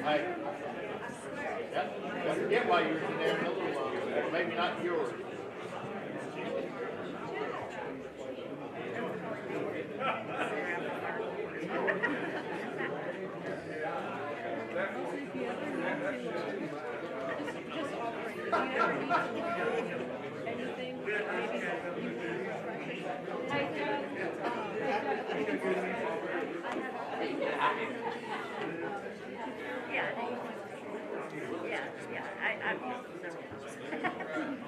Hey, I forget why you were in there in a little while. Maybe not yours.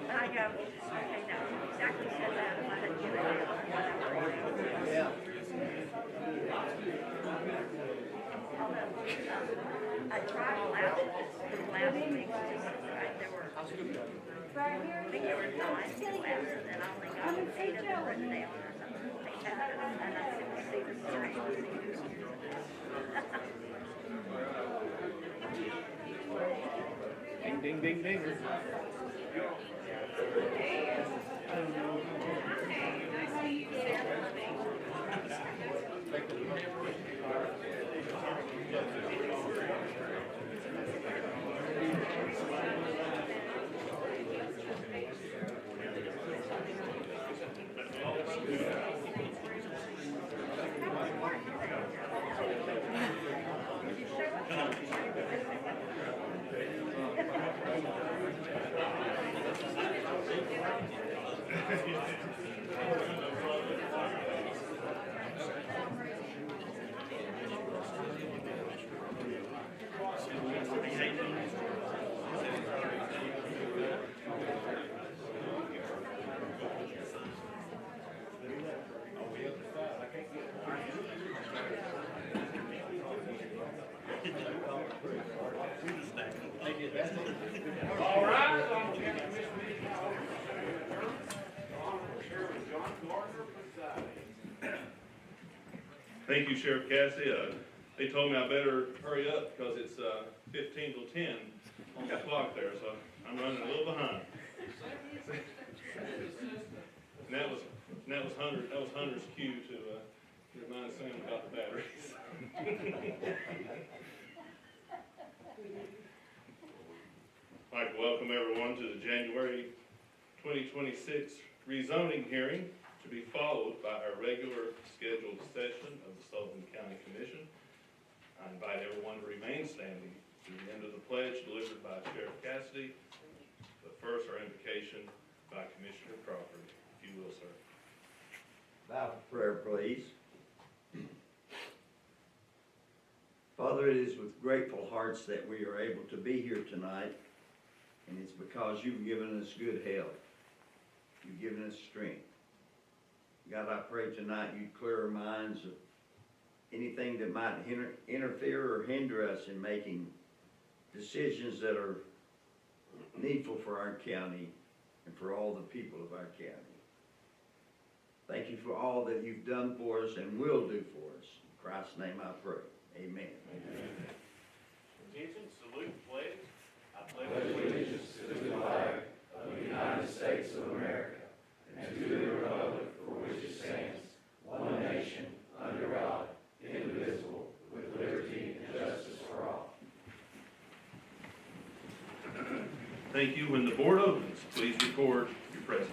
I go, okay, no, exactly said that if I had given it Yeah. I tried last week, right, there were, I think there were 9 left, and then I only got 8 of them written down or something. And I couldn't see the screen. Ding, ding, ding, ding. All right. Thank you, Sheriff Cassidy. They told me I better hurry up because it's 15 till 10 on the clock there, so I'm running a little behind. And that was Hunter's cue to remind Sam about the batteries. I'd like to welcome everyone to the January 2026 rezoning hearing, to be followed by our regular scheduled session of the Sullivan County Commission. I invite everyone to remain standing through the end of the pledge delivered by Sheriff Cassidy, but first our invocation by Commissioner Crawford, if you will, sir. Bow for prayer, please. Father, it is with grateful hearts that we are able to be here tonight, and it's because you've given us good health. You've given us strength. God, I pray tonight you'd clear our minds of anything that might interfere or hinder us in making decisions that are needful for our county and for all the people of our county. Thank you for all that you've done for us and will do for us. In Christ's name I pray. Amen. Attention, salute, pledge. I pledge allegiance to the flag of the United States of America and to the republic for which it stands, one nation, under God, indivisible, with liberty and justice for all. Thank you. When the board opens, please record your presence.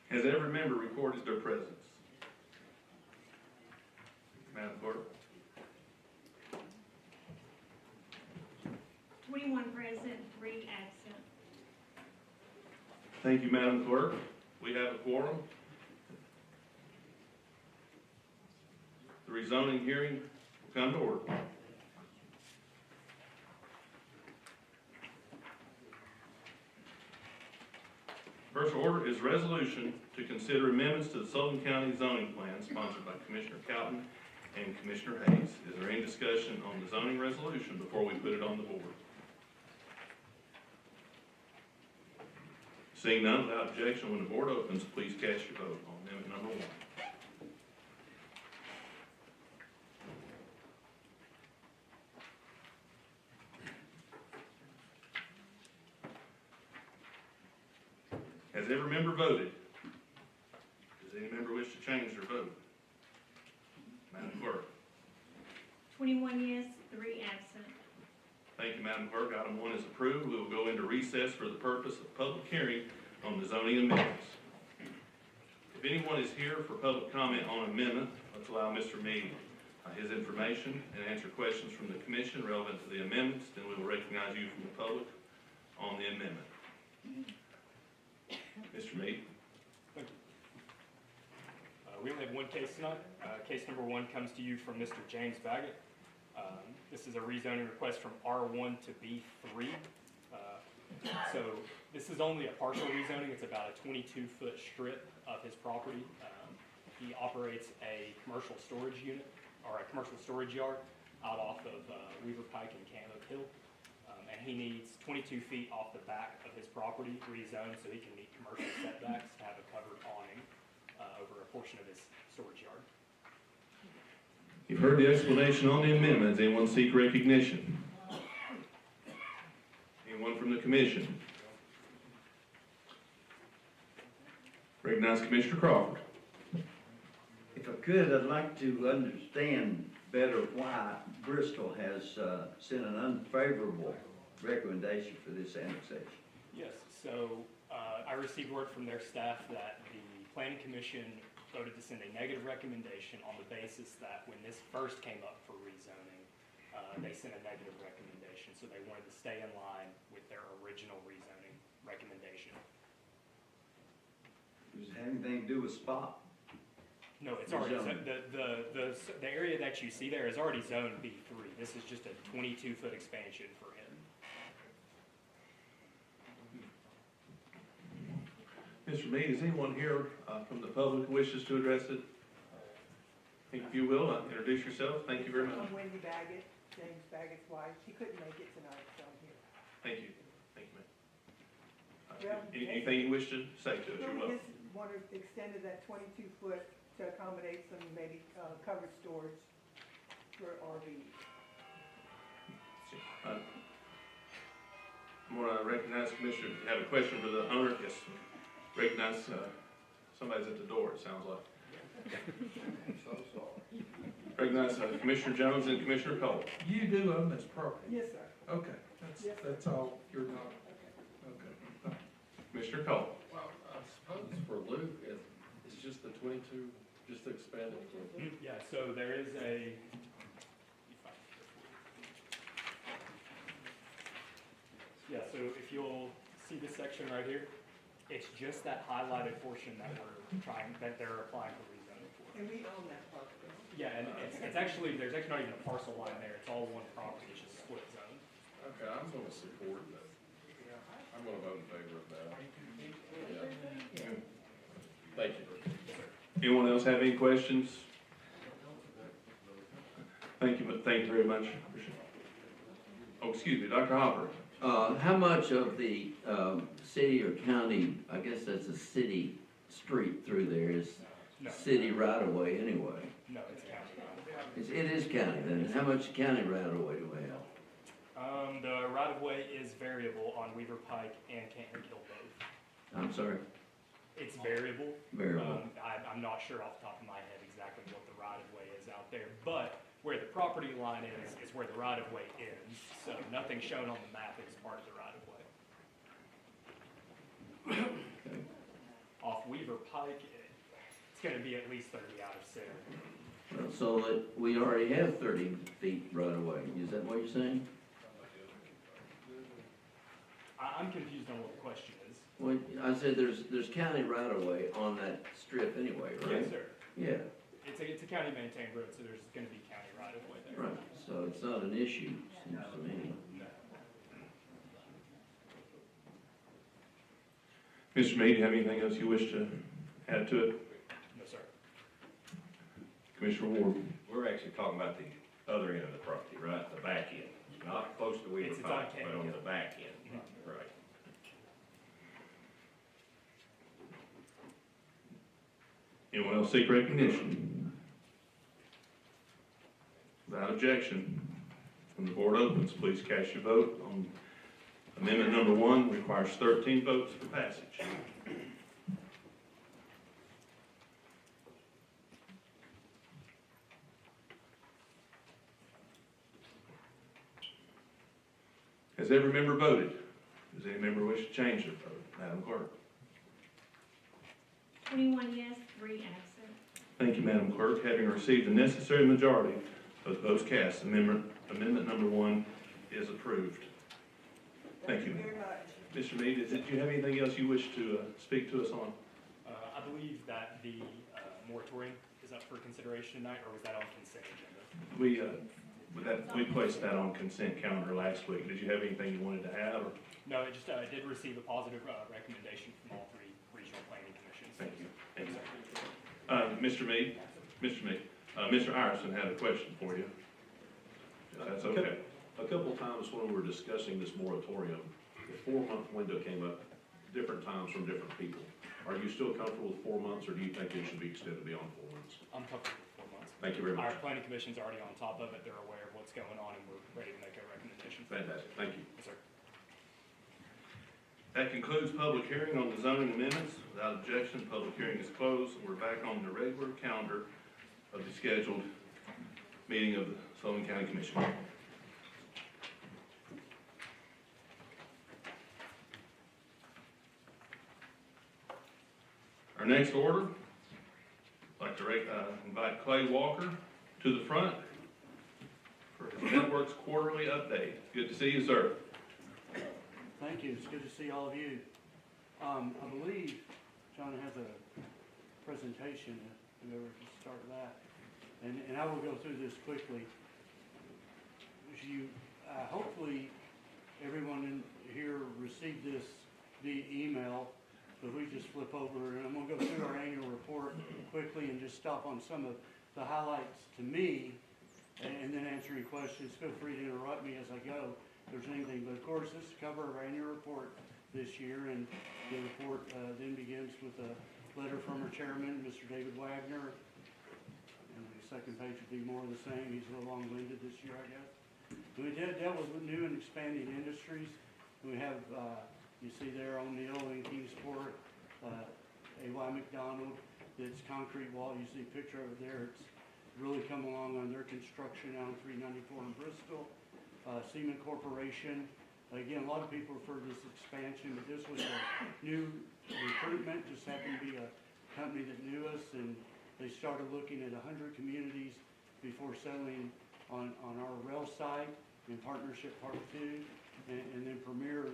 Has every member recorded their presence? Madam Clerk? 21 present, 3 absent. Thank you, Madam Clerk. We have a quorum. The rezoning hearing will come to order. First order is resolution to consider amendments to the Sullivan County zoning plan sponsored by Commissioner Cowden and Commissioner Hayes. Is there any discussion on the zoning resolution before we put it on the board? Seeing none, without objection, when the board opens, please cast your vote on amendment number 1. Has every member voted? Does any member wish to change their vote? Madam Clerk. 21 yes, 3 absent. Thank you, Madam Clerk. Item 1 is approved. We will go into recess for the purpose of public hearing on the zoning amendments. If anyone is here for public comment on amendment, let's allow Mr. Meade his information and answer questions from the commission relevant to the amendments. Then we will recognize you from the public on the amendment. Mr. Meade. We only have one case tonight. Case number 1 comes to you from Mr. James Baggett. This is a rezoning request from R1 to B3. So this is only a partial rezoning. It's about a 22-foot strip of his property. He operates a commercial storage unit, or a commercial storage yard, out off of Weaver Pike and Cannock Hill. And he needs 22 feet off the back of his property rezoned so he can meet commercial setbacks to have a covered awning over a portion of his storage yard. You've heard the explanation on the amendment. Does anyone seek recognition? Anyone from the commission? Recognize Commissioner Crawford. If I could, I'd like to understand better why Bristol has sent an unfavorable recommendation for this annexation. Yes, so I received word from their staff that the Planning Commission voted to send a negative recommendation on the basis that when this first came up for rezoning, they sent a negative recommendation, so they wanted to stay in line with their original rezoning recommendation. Does it have anything to do with spot? No, it's already, the area that you see there is already zoned B3. This is just a 22-foot expansion for him. Mr. Meade, is anyone here from the public who wishes to address it? If you will, introduce yourself. Thank you very much. I'm Wendy Baggett, James Baggett's wife. She couldn't make it tonight, so I'm here. Thank you. Thank you, ma'am. Well, Anything you wish to say to us? You're We welcome. just wanted extended that 22-foot to accommodate some maybe covered storage for RVs. I'm going to recognize Commissioner. You have a question for the owner? Yes. Recognize somebody's at the door, it sounds like. I'm so sorry. Recognize Commissioner Jones and Commissioner Cole. You do own this property? Yes, sir. Okay, that's all, you're not, okay. Commissioner Cole. Well, I suppose for Luke, it's just the 22, just to expand it. Yeah, so there is a, yeah, so if you'll see this section right here, it's just that highlighted portion that they're applying for rezoning for. And we own that property. Yeah, and it's actually, there's actually not even a parcel line there, it's all one property, it's just a split zone. Okay, I'm gonna support that. I'm gonna vote in favor of that. Yeah. Thank you. Anyone else have any questions? Thank you very much. Oh, excuse me, Dr. Hopper. How much of the city or county, I guess that's a city street through there, is city right of way anyway? No, it's county. It is county then. How much county right of way do we have? The right of way is variable on Weaver Pike and Canton Hill both. I'm sorry? It's variable. Variable. I'm not sure off the top of my head exactly what the right of way is out there, but where the property line is where the right of way ends. So nothing shown on the map is part of the right of way. Okay. Off Weaver Pike, it's going to be at least 30 out of center. Well, so that we already have 30 feet right of way. Is that what you're saying? I'm confused on what the question is. Well, I said there's county right of way on that strip anyway, right? Yes, sir. Yeah, It's a county maintained road, so there's going to be county right of way there. right. So it's not an issue, seems to me. Mr. Mead, do you have anything else you wish to add to it? No, sir. Commissioner Ward? We're actually talking about the other end of the property, right, the back end, not close to Weaver It's on Pike, Canyon but on Hill. the back end, right. Anyone else seek recognition? Without objection, when the board opens, please cast your vote on amendment number 1, requires 13 votes for passage. Has every member voted? Does any member wish to change their vote? Madam Clerk? 21 yes, 3 absent. Thank you, Madam Clerk. Having received the necessary majority of the votes cast, amendment number 1 is approved. Thank you. Very much. Mr. Mead, do you have anything else you wish to speak to us on? I believe that the moratorium is up for consideration tonight, or was that on consent agenda? We placed that on consent calendar last week. Did you have anything you wanted to add, or? No, it just did receive a positive recommendation from all 3 regional planning commissions. Thank you. Thank you, sir. Mr. Mead, Mr. Ireson had a question for you. If that's okay. A couple times when we were discussing this moratorium, the 4-month window came up different times from different people. Are you still comfortable with 4 months, or do you think it should be extended beyond 4 months? I'm comfortable with 4 months. Thank you very much. Our planning commission's already on top of it. They're aware of what's going on, and we're ready to make a recommendation. Fantastic, thank you. Yes, sir. That concludes public hearing on the zoning amendments. Without objection, public hearing is closed, and we're back on the regular calendar of the scheduled meeting of the Sullivan County Commission. Our next order, I'd like to invite Clay Walker to the front for his network's quarterly update. Good to see you, sir. Thank you. It's good to see all of you. I believe John has a presentation, if we ever can start that. And I will go through this quickly. As you, hopefully, everyone in here received this via email, but we just flip over, and I'm going to go through our annual report quickly and just stop on some of the highlights to me, and then answer any questions. Feel free to interrupt me as I go if there's anything. But of course, this is the cover of our annual report this year, and the report then begins with a letter from our chairman, Mr. David Wagner. And the second page would be more of the same. He's a little long-winded this year, I guess. And we dealt with new and expanding industries. We have, you see there, O'Neill in Kingsport, A.Y. McDonald, that's concrete wall. You see a picture of it there. It's really come along on their construction on 394 in Bristol. Seaman Corporation. Again, a lot of people refer to this expansion, but this was a new recruitment. Just happened to be a company that knew us, and they started looking at 100 communities before settling on our rail site in Partnership Part 2, and then Premier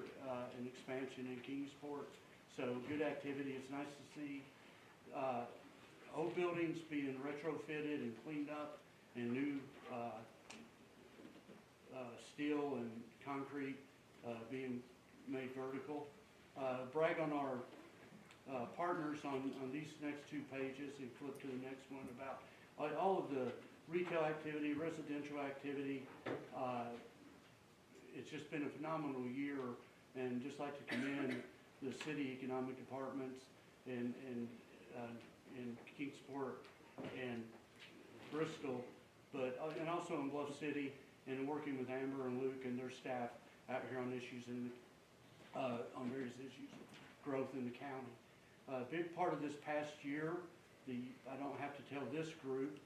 an expansion in Kingsport. So good activity. It's nice to see old buildings being retrofitted and cleaned up, and new steel and concrete being made vertical. Brag on our partners on these next 2 pages, and flip to the next one about all of the retail activity, residential activity. It's just been a phenomenal year, and just like to commend the city economic departments in Kingsport and Bristol, and also in Bluff City, and working with Amber and Luke and their staff out here on issues on various issues, growth in the county. A big part of this past year, I don't have to tell this group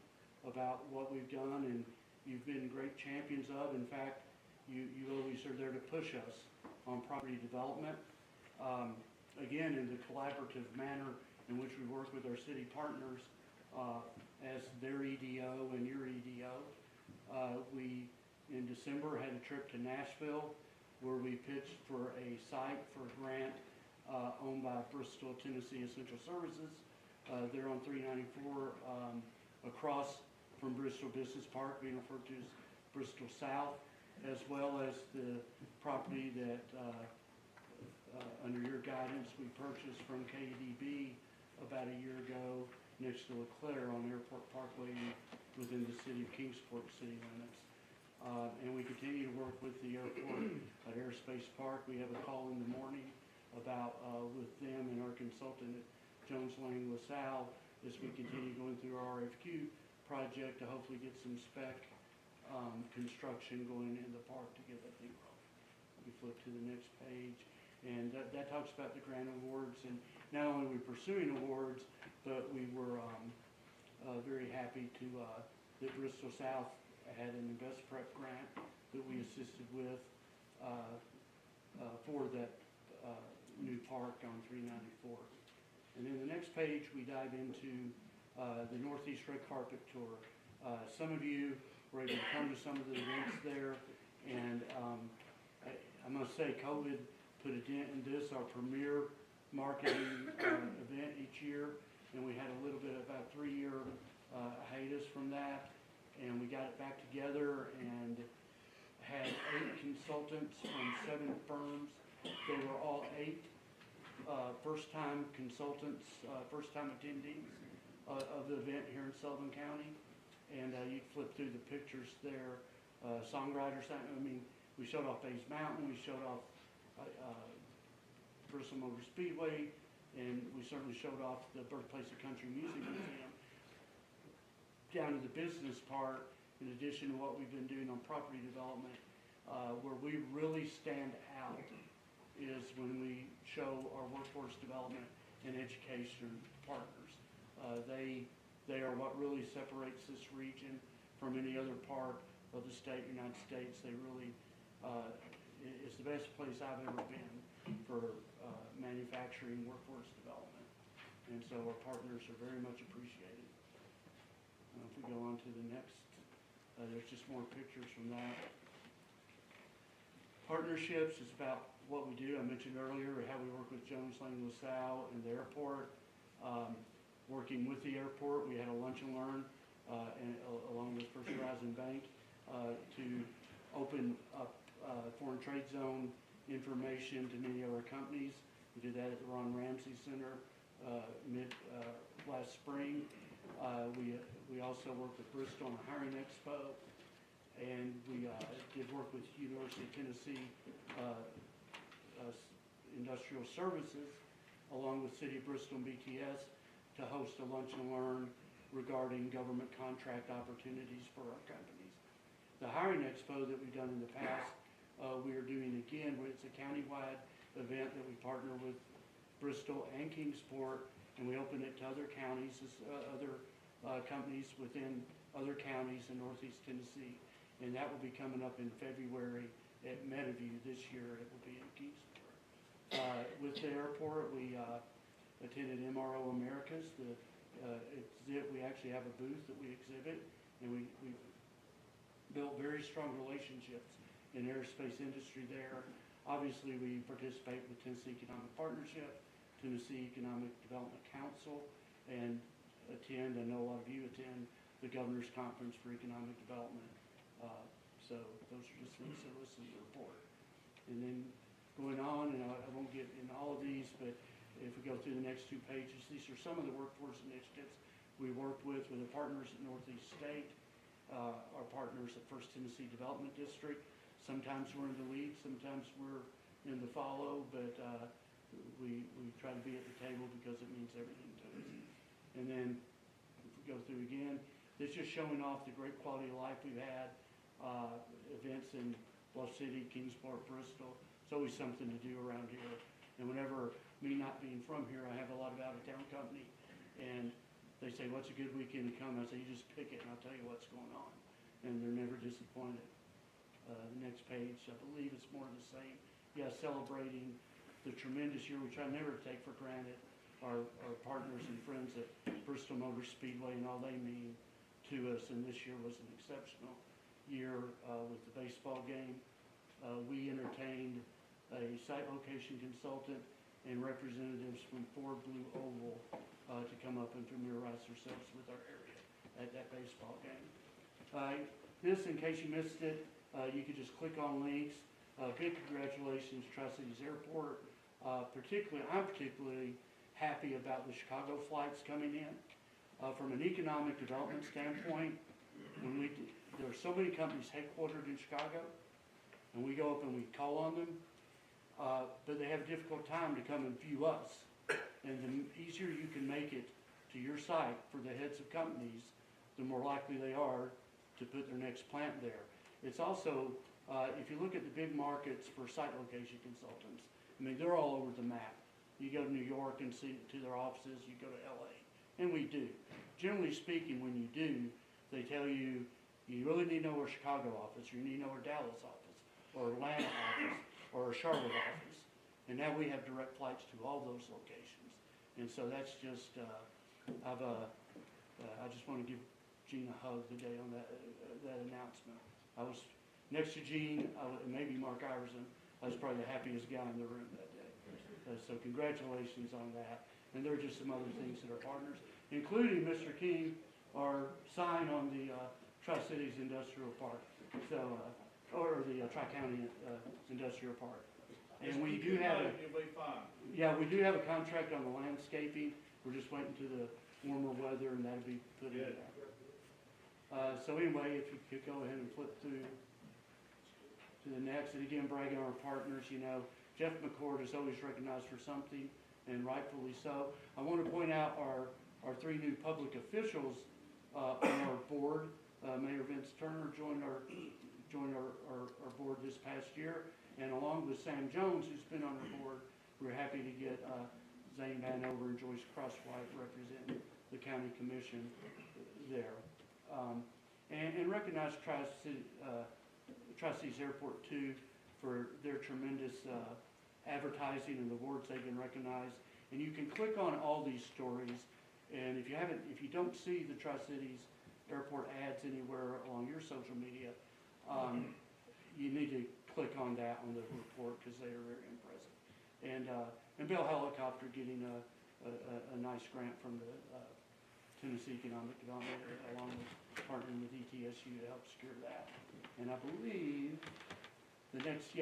about what we've done, and you've been great champions of. In fact, you always are there to push us on property development. Again, in the collaborative manner in which we work with our city partners as their EDO and your EDO. We, in December, had a trip to Nashville where we pitched for a site for a grant owned by Bristol, Tennessee Essential Services. They're on 394 across from Bristol Business Park, being referred to as Bristol South, as well as the property that under your guidance, we purchased from KDB about a year ago next to LeClaire on Airport Parkway within the city of Kingsport city limits. And we continue to work with the airport at Airspace Park. We have a call in the morning about, with them and our consultant at Jones Lang LaSalle, as we continue going through our RFQ project to hopefully get some spec construction going in the park to get that thing rolling. We flip to the next page, and that talks about the grant awards. And not only are we pursuing awards, but we were very happy to that Bristol South had an Invest Prep grant that we assisted with for that new park on 394. And then the next page, we dive into the Northeast Red Carpet Tour. Some of you were able to come to some of the events there, and I must say COVID put a dent in this, our premier marketing event each year, and we had a little bit, about 3-year hiatus from that, and we got it back together and had 8 consultants from 7 firms. They were all 8 first-time consultants, first-time attendees of the event here in Sullivan County. And you flip through the pictures there. Songwriters, we showed off Bays Mountain, we showed off Bristol Motor Speedway, and we certainly showed off the Birthplace of Country Music Museum. Down to the business part, in addition to what we've been doing on property development, where we really stand out is when we show our workforce development and education partners. They are what really separates this region from any other part of the United States. They really, it's the best place I've ever been for manufacturing workforce development. And so our partners are very much appreciated. If we go on to the next, there's just more pictures from that. Partnerships is about what we do. I mentioned earlier how we work with Jones Lang LaSalle and the airport. Working with the airport, we had a lunch and learn along with First Horizon Bank to open up foreign trade zone information to many of our companies. We did that at the Ron Ramsey Center last spring. We also worked with Bristol on the Hiring Expo, and we did work with University of Tennessee Industrial Services, along with City of Bristol and BTS, to host a lunch and learn regarding government contract opportunities for our companies. The Hiring Expo that we've done in the past, we are doing again, where it's a countywide event that we partner with Bristol and Kingsport, and we open it to other counties, other companies within other counties in Northeast Tennessee. And that will be coming up in February at Meadowview this year. It will be in Kingsport. With the airport, we attended MRO Americas. We actually have a booth that we exhibit, and we built very strong relationships in the aerospace industry there. Obviously, we participate with Tennessee Economic Partnership, Tennessee Economic Development Council, and attend, I know a lot of you attend, the Governor's Conference for Economic Development. So those are just links that listen to the report. And then going on, and I won't get in all of these, but if we go through the next 2 pages, these are some of the workforce initiatives we worked with the partners at Northeast State, our partners at First Tennessee Development District. Sometimes we're in the lead, sometimes we're in the follow, but we try to be at the table because it means everything to us. And then if we go through again, this is showing off the great quality of life we've had, events in Bluff City, Kingsport, Bristol. It's always something to do around here. And whenever, me not being from here, I have a lot of out-of-town company, and they say, what's a good weekend to come? I say, you just pick it and I'll tell you what's going on. And they're never disappointed. The next page, I believe it's more of the same. Yeah, celebrating the tremendous year, which I never take for granted, our partners and friends at Bristol Motor Speedway and all they mean to us. And this year was an exceptional year with the baseball game. We entertained a site location consultant and representatives from Ford Blue Oval to come up and familiarize themselves with our area at that baseball game. This, in case you missed it, you could just click on links. Big congratulations, Tri-Cities Airport. I'm particularly happy about the Chicago flights coming in. From an economic development standpoint, there are so many companies headquartered in Chicago, and we go up and we call on them, but they have a difficult time to come and view us. And the easier you can make it to your site for the heads of companies, the more likely they are to put their next plant there. It's also, if you look at the big markets for site location consultants, I mean, they're all over the map. You go to New York and see to their offices, you go to LA, and we do. Generally speaking, when you do, they tell you, you really need to know our Chicago office, or you need to know our Dallas office, or Atlanta office, or our Charlotte office. And now we have direct flights to all those locations. And so that's just, I just want to give Gene a hug today on that announcement. I was next to Gene, and maybe Mark Iverson. I was probably the happiest guy in the room that day. So congratulations on that. And there are just some other things that are partners, including Mr. King, our sign on the Tri-Cities Industrial Park, so or the Tri-County Industrial Park. And we do have we do have a contract on the landscaping. We're just waiting to the warmer weather, and that'll be put in there. So anyway, if you could go ahead and flip through to the next, and again, bragging on our partners, you know, Jeff McCord is always recognized for something, and rightfully so. I want to point out our 3 new public officials on our board. Mayor Vince Turner joined our board this past year, and along with Sam Jones, who's been on our board, we're happy to get Zane Vanover and Joyce Crosswhite representing the county commission there. And recognize Tri-Cities Airport too for their tremendous advertising and awards they've been recognized. And you can click on all these stories, and if you don't see the Tri-Cities Airport ads anywhere along your social media, you need to click on that on the report because they are very impressive. And Bell Helicopter getting a nice grant from the Tennessee Economic Development, along with partnering with ETSU to help secure that. And I believe the next,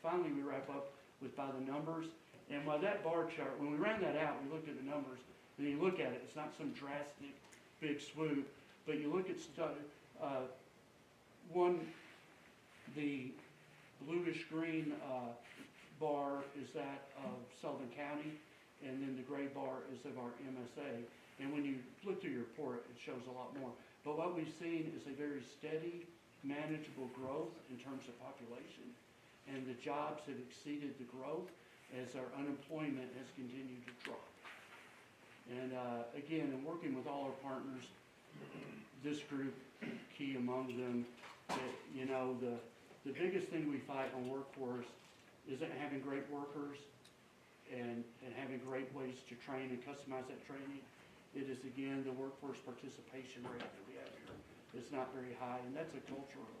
finally we wrap up with by the numbers. And by that bar chart, when we ran that out, we looked at the numbers, and you look at it, it's not some drastic big swoop, but you look at the bluish-green bar is that of Sullivan County, and then the gray bar is of our MSA. And when you look through your report, it shows a lot more. But what we've seen is a very steady, manageable growth in terms of population. And the jobs have exceeded the growth as our unemployment has continued to drop. And again, in working with all our partners, this group, key among them, that, you know, the biggest thing we fight on workforce isn't having great workers and having great ways to train and customize that training. It is, again, the workforce participation rate that we have here. It's not very high, and that's a cultural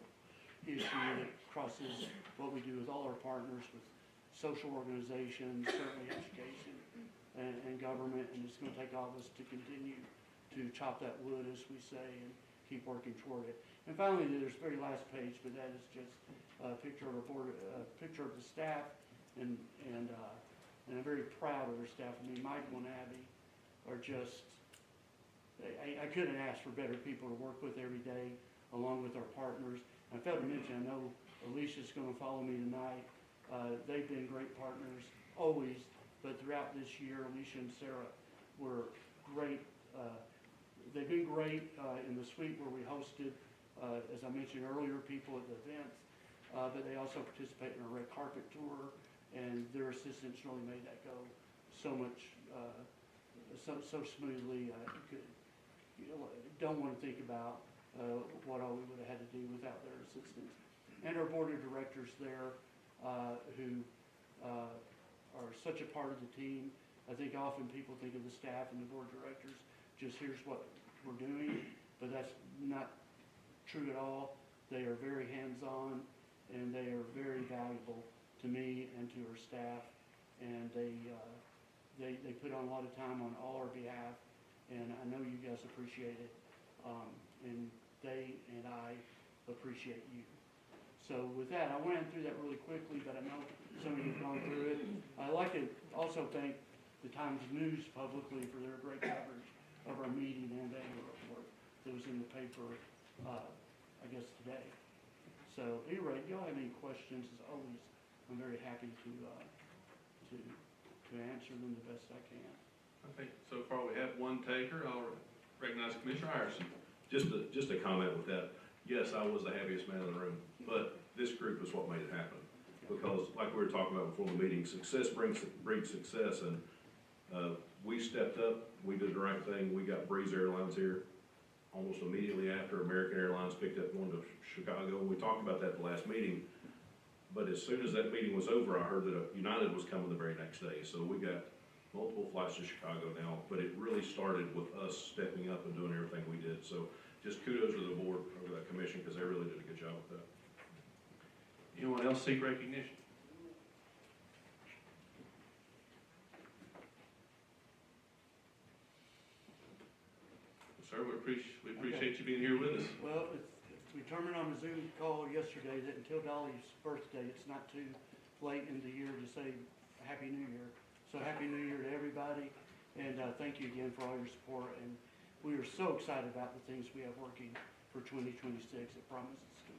issue that crosses what we do with all our partners, with social organizations, certainly education, and government, and it's going to take all of us to continue to chop that wood, as we say, and keep working toward it. And finally, there's the very last page, but that is just a picture of our board, a picture of the staff, and I'm very proud of our staff. I mean, Michael and Abby are just, I couldn't ask for better people to work with every day, along with our partners. I failed to mention, I know Alicia's going to follow me tonight. They've been great partners always, but throughout this year, Alicia and Sarah were great. They've been great in the suite where we hosted, as I mentioned earlier, people at the events, but they also participate in a red carpet tour, and their assistance really made that go so much, so smoothly. You don't want to think about what all we would have had to do without their assistance. And our board of directors there, who are such a part of the team. I think often people think of the staff and the board of directors, just here's what we're doing, but that's not true at all. They are very hands-on, and they are very valuable to me and to our staff, and they put on a lot of time on all our behalf, and I know you guys appreciate it, and they and I appreciate you. So with that, I ran through that really quickly, but I know some of you have gone through it. I'd like to also thank the Times News publicly for their great coverage of our meeting and annual report that was in the paper, I guess today. So anyway, if y'all have any questions, as always, I'm very happy to answer them the best I can. I think so far we have one taker. I'll recognize Commissioner Iverson. Just a comment with that. Yes, I was the happiest man in the room, but this group is what made it happen. Because like we were talking about before the meeting, success breeds success, and we stepped up, we did the right thing. We got Breeze Airlines here almost immediately after American Airlines picked up going to Chicago. We talked about that the last meeting, but as soon as that meeting was over, I heard that United was coming the very next day. So we got multiple flights to Chicago now, but it really started with us stepping up and doing everything we did. So just kudos to the board or the commission, because they really did a good job with that. Anyone else seek recognition? Sir, we appreciate you being here with us. Well, we determined on the Zoom call yesterday that until Dolly's birthday, it's not too late in the year to say Happy New Year. So Happy New Year to everybody, and thank you again for all your support. And we are so excited about the things we have working for 2026. It promises to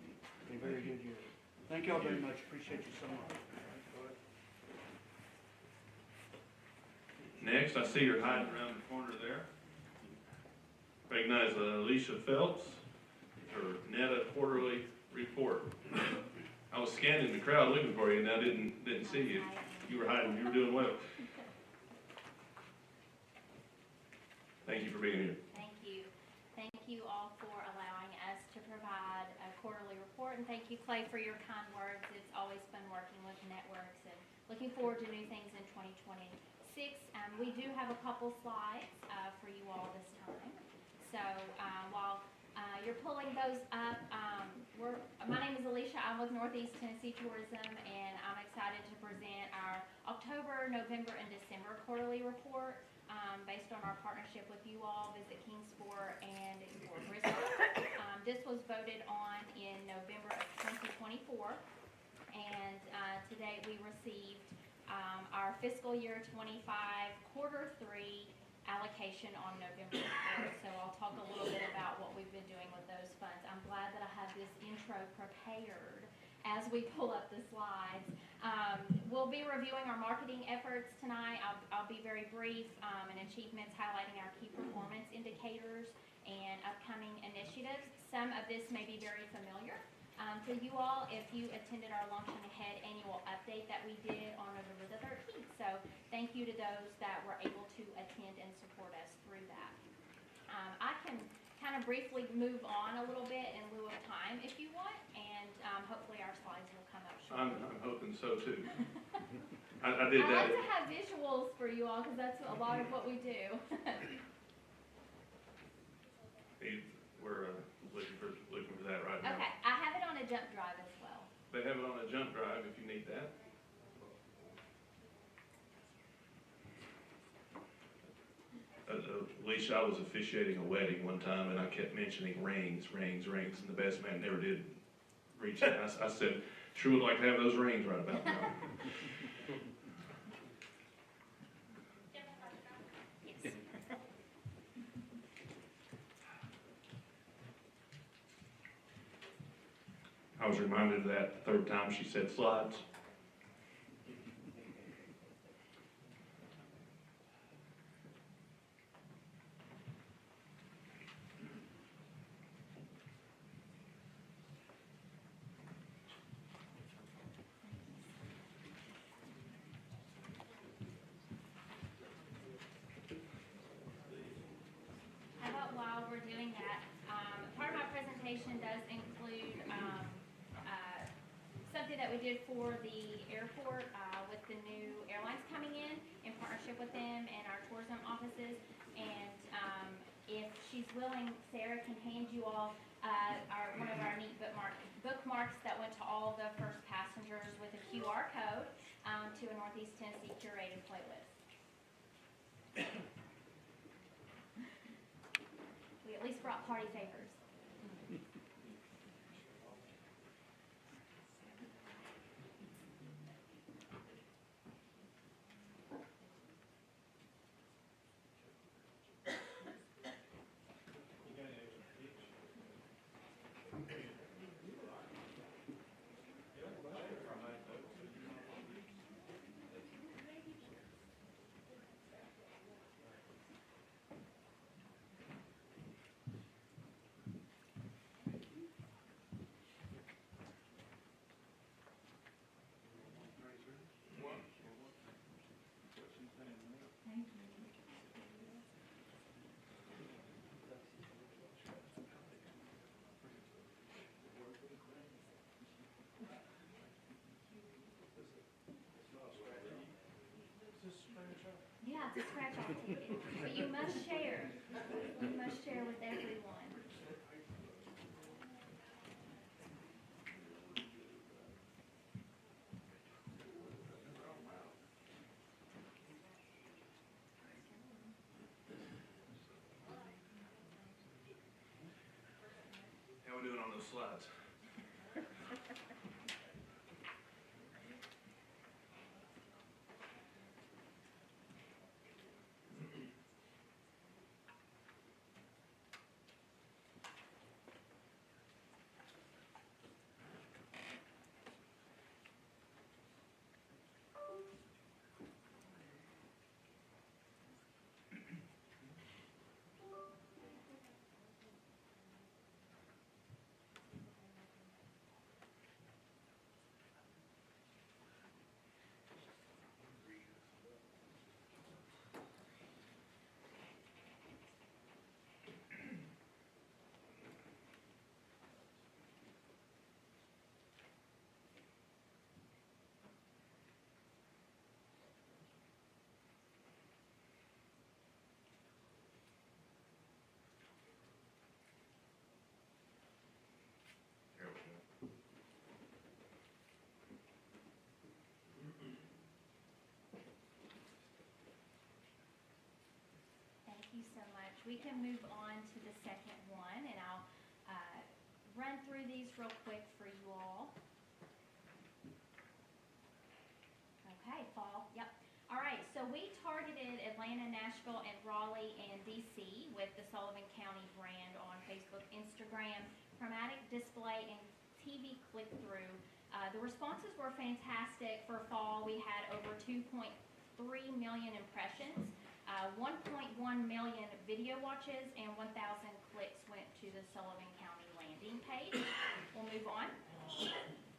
be a very good year. Thank you all very much. Appreciate you so much. Next, I see her hiding around the corner there. Recognize Alicia Phelps, her NETA quarterly report. I was scanning the crowd looking for you, and I didn't see you. You were hiding. You were doing well. Thank you for being here. Thank you. Thank you all for allowing us to provide a quarterly report, and thank you, Clay, for your kind words. It's always fun working with networks, and looking forward to new things in 2026. We do have a couple slides for you all this time. So while you're pulling those up, my name is Alicia. I'm with Northeast Tennessee Tourism, and I'm excited to present our October, November, and December quarterly report based on our partnership with you all, Visit Kingsport and Explore Bristol. This was voted on in November of 2024, and today we received our fiscal year 25 quarter 3 allocation on November 4th. So I'll talk a little bit about what we've been doing with those funds. I'm glad that I have this intro prepared as we pull up the slides. We'll be reviewing our marketing efforts tonight. I'll be very brief, and achievements highlighting our key performance indicators and upcoming initiatives. Some of this may be very familiar to you all if you attended our Launching Ahead annual update that we did on November the 13th. So thank you to those that were able to attend and support us through that. I can kind of briefly move on a little bit in lieu of time if you want, and hopefully our slides will come up shortly. I'm hoping so too. I did that. I like to have visuals for you all because that's a lot of what we do. We're looking for that right now. Okay, I have it on a jump drive as well. They have it on a jump drive if you need that. Alicia, I was officiating a wedding one time, and I kept mentioning rings, and the best man never did reach it. I said, sure would like to have those rings right about now. Yes. I was reminded of that the third time she said slides. How about while we're doing that, part of my presentation does include something that we did for the airport with the new airlines coming in partnership with them and our tourism offices. And if she's willing, Sarah can hand you all one of our neat bookmarks that went to all the first passengers with a QR code to a Northeast Tennessee curated playlist. We at least brought party favors. Yeah, it's a scratch-off ticket, but you must share. You must share with everyone. How we doing on those slides? Thank you so much. We can move on to the second one, and I'll run through these real quick for you all. Okay, fall, yep. All right, so we targeted Atlanta, Nashville, and Raleigh, and DC with the Sullivan County brand on Facebook, Instagram, chromatic display, and TV click-through. The responses were fantastic for fall. We had over 2.3 million impressions. 1.1 million video watches and 1,000 clicks went to the Sullivan County landing page. We'll move on.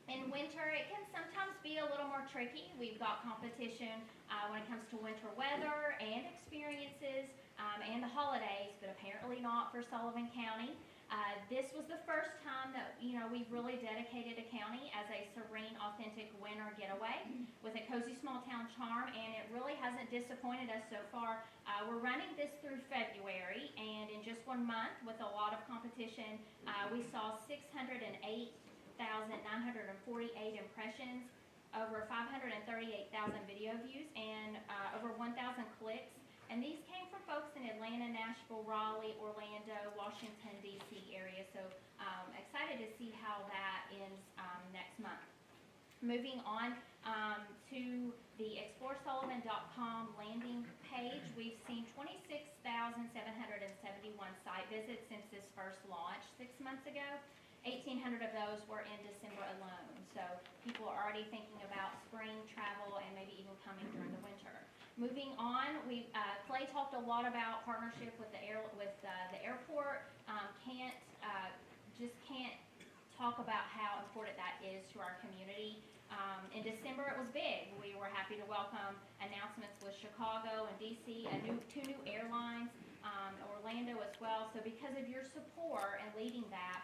In winter, it can sometimes be a little more tricky. We've got competition when it comes to winter weather and experiences and the holidays, but apparently not for Sullivan County. This was the first time that, we've really dedicated a county as a serene, authentic winter getaway with a cozy small town charm, and it really hasn't disappointed us so far. We're running this through February, and in just 1 month with a lot of competition, we saw 608,948 impressions, over 538,000 video views, and over 1,000 clicks. And these came from folks in Atlanta, Nashville, Raleigh, Orlando, Washington, D.C. area. So excited to see how that ends next month. Moving on to the ExploreSullivan.com landing page, we've seen 26,771 site visits since this first launched 6 months ago. 1,800 of those were in December alone. So people are already thinking about spring travel and maybe even coming during the winter. Moving on, Clay talked a lot about partnership with the airport. Can't talk about how important that is to our community. In December, it was big. We were happy to welcome announcements with Chicago and DC, two new airlines, Orlando as well. So because of your support and leading that,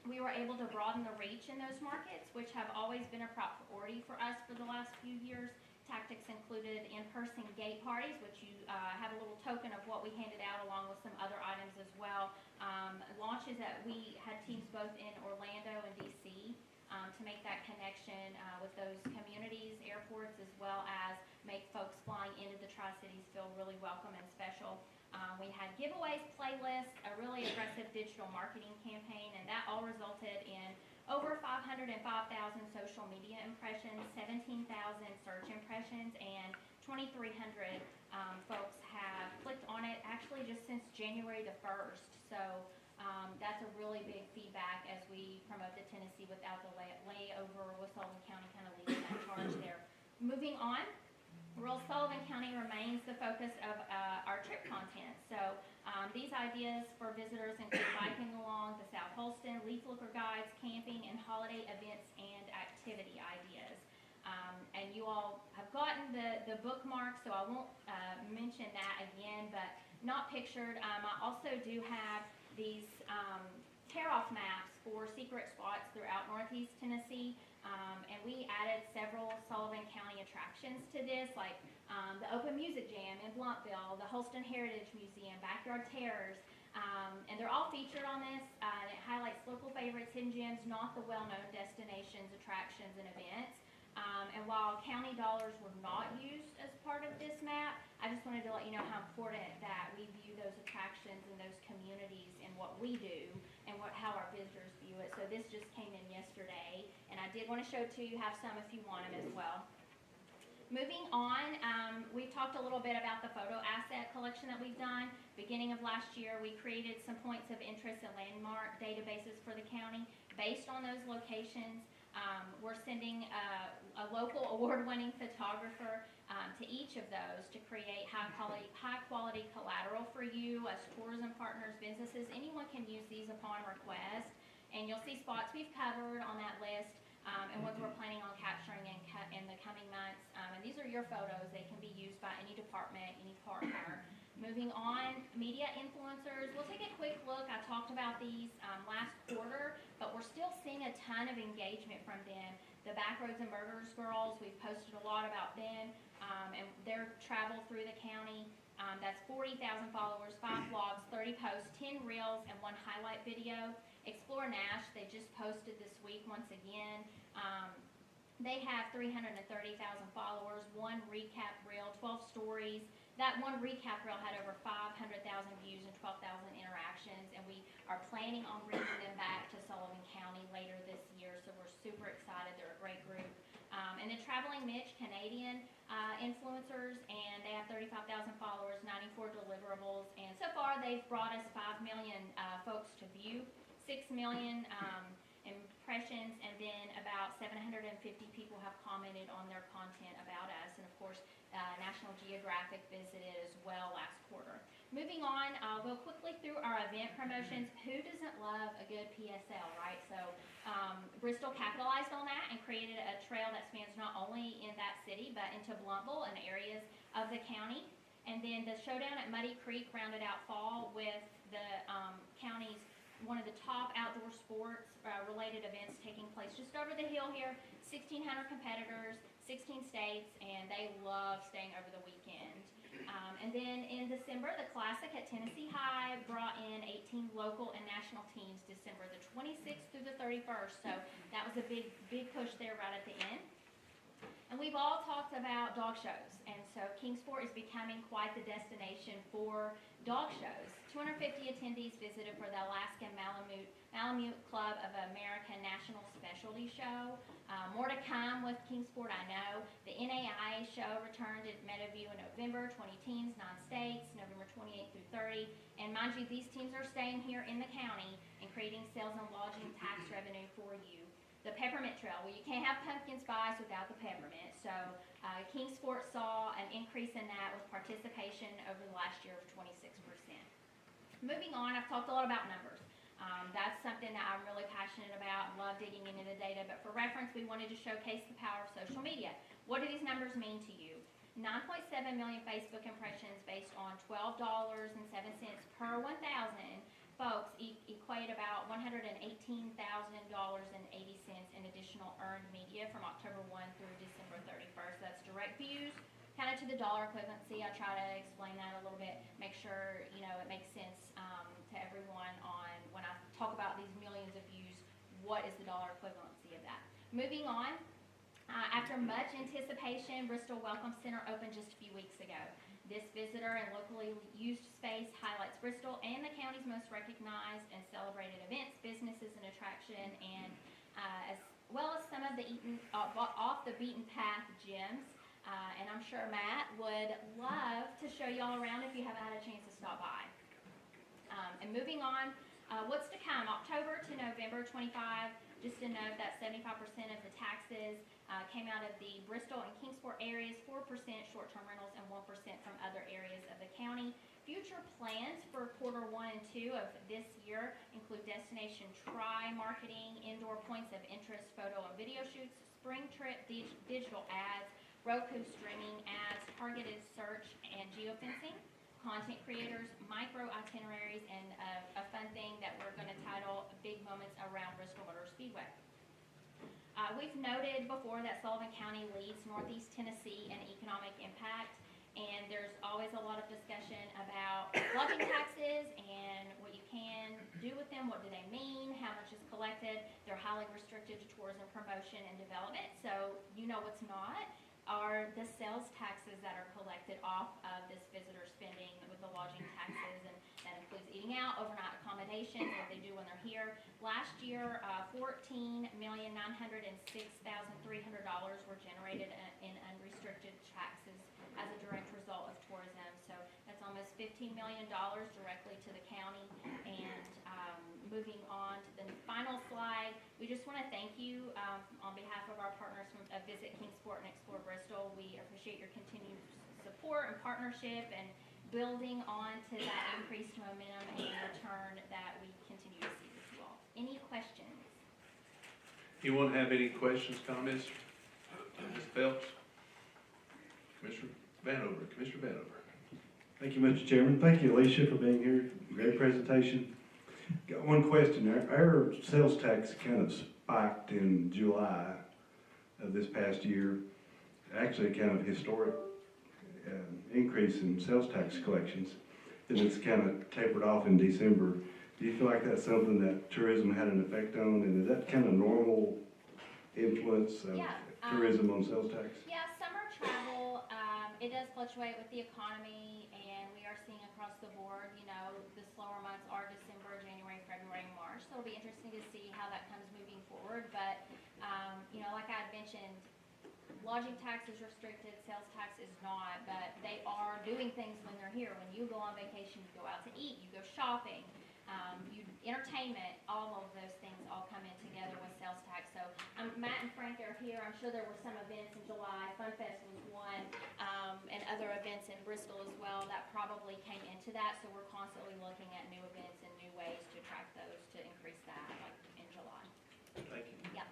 we were able to broaden the reach in those markets, which have always been a priority for us for the last few years. Tactics included in-person gate parties, which you have a little token of what we handed out along with some other items as well. Launches that we had teams both in Orlando and DC to make that connection with those communities, airports, as well as make folks flying into the Tri-Cities feel really welcome and special. We had giveaways, playlists, a really aggressive digital marketing campaign, and that all resulted in over 505,000 social media impressions, 17,000 search impressions, and 2,300 folks have clicked on it actually just since January the 1st. So that's a really big feedback as we promote the Tennessee Without the Layover with Sullivan County kind of leading that charge there. Moving on. Rural Sullivan County remains the focus of our trip content. So these ideas for visitors include biking along the South Holston, leaf looker guides, camping, and holiday events and activity ideas. And you all have gotten the bookmark, so I won't mention that again, but not pictured. I also do have these tear-off maps for secret spots throughout Northeast Tennessee, and we added several Sullivan County attractions attractions to this, like the Open Music Jam in Blumpville, the Holston Heritage Museum, Backyard Terrors, and they're all featured on this. And it highlights local favorites, hidden gems, not the well-known destinations, attractions, and events. And while county dollars were not used as part of this map, I just wanted to let you know how important that we view those attractions and those communities and what we do and how our visitors view it. So this just came in yesterday, and I did want to show it to you. Have some if you want them as well. Moving on, we've talked a little bit about the photo asset collection that we've done. Beginning of last year, we created some points of interest and landmark databases for the county based on those locations. We're sending a local award-winning photographer to each of those to create high-quality collateral for you as tourism partners, businesses. Anyone can use these upon request. And you'll see spots we've covered on that list and ones we're planning on capturing in the coming months. And these are your photos. They can be used by any department, any partner. Moving on, media influencers. We'll take a quick look. I talked about these last quarter, but we're still seeing a ton of engagement from them. The Backroads and Burgers girls, we've posted a lot about them and their travel through the county. That's 40,000 followers, 5 blogs, 30 posts, 10 reels, and 1 highlight video. Explore Nash, they just posted this week once again. They have 330,000 followers, 1 recap reel, 12 stories. That 1 recap reel had over 500,000 views and 12,000 interactions, and we are planning on bringing them back to Sullivan County later this year, so we're super excited. They're a great group. And then Traveling Mitch, Canadian influencers, and they have 35,000 followers, 94 deliverables, and so far they've brought us 5 million folks to view, 6 million impressions, and then about 750 people have commented on their content about us, and of course National Geographic visited as well last quarter. Moving on, I'll go quickly through our event promotions. Who doesn't love a good PSL, right? So Bristol capitalized on that and created a trail that spans not only in that city but into Blumpville and areas of the county. And then the showdown at Muddy Creek rounded out fall with the county's one of the top outdoor sports related events taking place just over the hill here. 1,600 competitors, 16 states, and they love staying over the weekend. And then in December, the Classic at Tennessee High brought in 18 local and national teams December the 26th through the 31st. So that was a big push there right at the end. And we've all talked about dog shows, and so Kingsport is becoming quite the destination for dog shows. 250 attendees visited for the Alaskan Malamute Club of America National Specialty Show. More to come with Kingsport, I know. The NAIA show returned at Meadowview in November, 20 teams, 9 states, November 28th through 30. And mind you, these teams are staying here in the county and creating sales and lodging tax revenue for you. The Peppermint Trail, well, you can't have pumpkin spice without the peppermint. So Kingsport saw an increase in that with participation over the last year of 26%. Moving on, I've talked a lot about numbers. That's something that I'm really passionate about, love digging into the data, but for reference, we wanted to showcase the power of social media. What do these numbers mean to you? 9.7 million Facebook impressions based on $12.07 per 1,000 folks equate about $118,000.80 in additional earned media from October 1 through December 31st. That's direct views, kind of to the dollar equivalency. I try to explain that a little bit, make sure it makes sense to everyone on when I talk about these millions of views, what is the dollar equivalency of that. Moving on, after much anticipation, Bristol Welcome Center opened just a few weeks ago. This visitor and locally used space highlights Bristol and the county's most recognized and celebrated events, businesses, and attraction, and as well as some of the off the beaten path gyms. And I'm sure Matt would love to show y'all around if you haven't had a chance to stop by. And moving on, what's to come? October to November 25. Just to note that 75% of the taxes came out of the Bristol and Kingsport areas, 4% short-term rentals, and 1% from other areas of the county. Future plans for quarter 1 and 2 of this year include destination marketing, indoor points of interest, photo and video shoots, spring trip digital ads, Roku streaming ads, targeted search and geofencing, content creators, micro itineraries, and a fun thing that we're going to title Big Moments Around Bristol Motor Speedway. We've noted before that Sullivan County leads Northeast Tennessee in economic impact, and there's always a lot of discussion about lodging taxes and what you can do with them, what do they mean, how much is collected. They're highly restricted to tourism promotion and development, so you know what's not are the sales taxes that are collected off of this visitor spending with the lodging taxes, and that includes eating out, overnight accommodations, what they do when they're here. Last year, $14,906,300 were generated in unrestricted taxes as a direct result of tourism. So that's almost $15 million directly to the county. And moving on to the final slide, we just want to thank you on behalf of our partners from Visit Kingsport and Explore Bristol. We appreciate your continued support and partnership and building on to that increased momentum and return that we continue to see with you all. Any questions? Anyone have any questions, comments? Ms. Phelps? Commissioner Vanover, Commissioner Vanover. Thank you, Mr. Chairman. Thank you, Alicia, for being here. Great presentation. Got one question. Our sales tax kind of spiked in July of this past year. Actually, kind of historic increase in sales tax collections. Then it's kind of tapered off in December. Do you feel like that's something that tourism had an effect on? And is that kind of normal influence of tourism on sales tax? Yeah, summer travel, it does fluctuate with the economy, and we are seeing across the board, you know, the slower months are December, January, February, March. So it'll be interesting to see how that comes moving forward. But, you know, like I had mentioned, lodging tax is restricted, sales tax is not, but they are doing things when they're here. When you go on vacation, you go out to eat, you go shopping, entertainment, all of those things all come in together with sales tax. So Matt and Frank are here. I'm sure there were some events in July. Fun Fest was one, and other events in Bristol as well that probably came into that. So we're constantly looking at new events and new ways to track those to increase that, like in July. Thank you. Yep.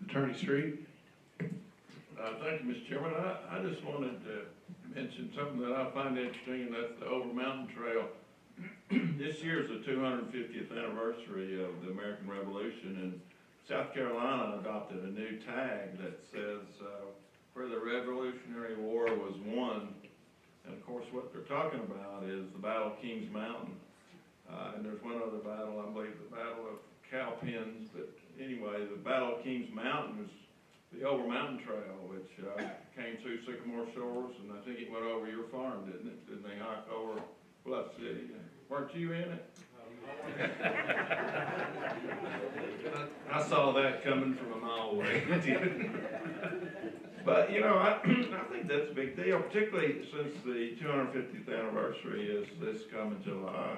Attorney Street? Thank you, Mr. Chairman. I just wanted to mention something that I find interesting, and that's the Over Mountain Trail. This year is the 250th anniversary of the American Revolution, and South Carolina adopted a new tag that says, where the Revolutionary War was won. And of course, what they're talking about is the Battle of Kings Mountain. And there's one other battle, I believe the Battle of Cowpens, but anyway, the Battle of Kings Mountain was the Over Mountain Trail, which came through Sycamore Shores, and I think it went over your farm, didn't it? Didn't they hike over Bluff City? Weren't you in it? I saw that coming from a mile away. But, you know, I think that's a big deal, particularly since the 250th anniversary is this coming July.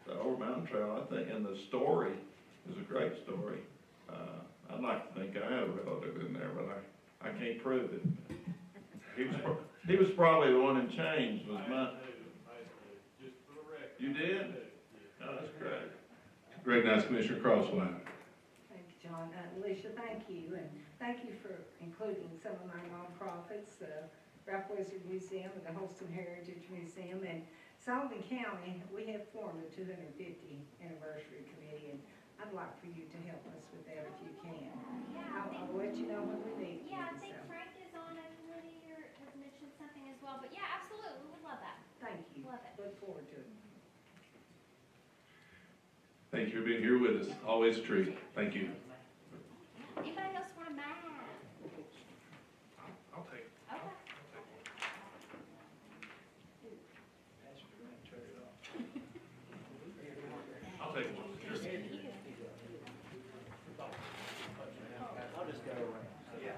The Over Mountain Trail, I think, and the story is a great story. I'd like to think I had a relative in there, but I can't prove it. He was probably the one in chains, was mine. You did? Oh, that's great. Recognize Commissioner Crosswhite. Thank you, John. Alicia, thank you, and thank you for including some of my nonprofits, the Ralph Wizard Museum and the Holston Heritage Museum. And Sullivan County, we have formed a 250 anniversary committee, and I'd like for you to help us with that if you can. I'll let you know when we meet. Yeah, I think Frank is on a committee or has mentioned something as well. But yeah, absolutely, we would love that. Thank you. Love it. Look forward to it. Thank you for being here with us. Always a treat. Thank you. Anybody else want a map? I'll take it. Okay. I'll take one. I'll just go around. Yeah.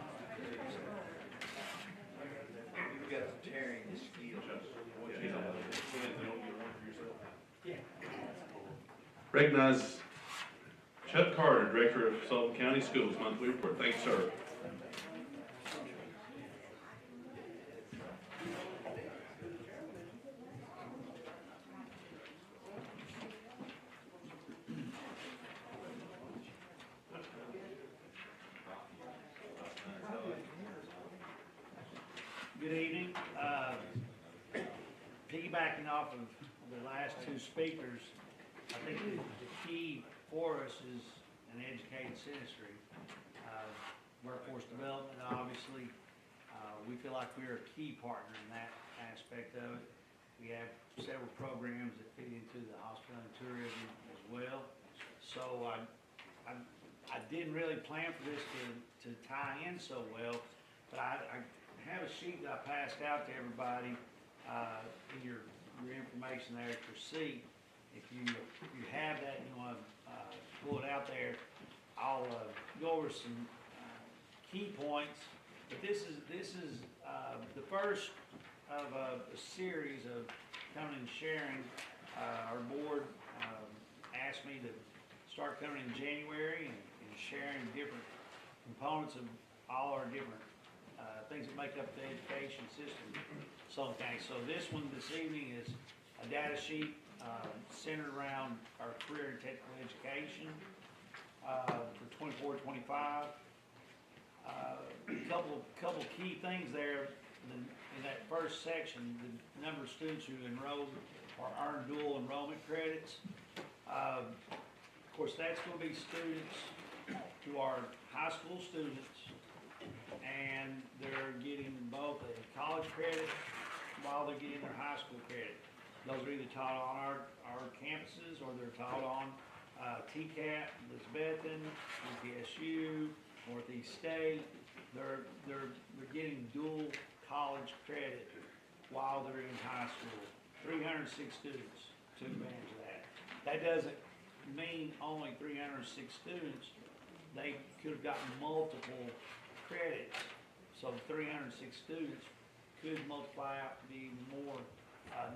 You've got tearing the steel. Yeah. Recognize Chuck Carter, Director of Sullivan County Schools Monthly Report. Thanks, sir. Good evening. Piggybacking off of the last two speakers, I think the key for us is an educated citizenry. Workforce development, obviously, we feel like we're a key partner in that aspect of it. We have several programs that fit into the hospitality and tourism as well. So I didn't really plan for this to tie in so well, but I have a sheet that I passed out to everybody in your information there at your seat. If you have that and you want to pull it out there, I'll go over some key points. But this is the first of a series of coming and sharing. Our board asked me to start coming in January and sharing different components of all our different things that make up the education system in Sullivan County. So this one this evening is a data sheet centered around our career and technical education for 24-25. Couple key things there in that first section: the number of students who enrolled or earn dual enrollment credits. Of course, that's going to be students who are high school students and they're getting both a college credit while they're getting their high school credit. Those are either taught on our campuses or they're taught on TCAT, Elizabethan, UPSU, Northeast State. They're getting dual college credit while they're in high school. 306 students took advantage of that. That doesn't mean only 306 students. They could have gotten multiple credits. So 306 students could multiply out to be more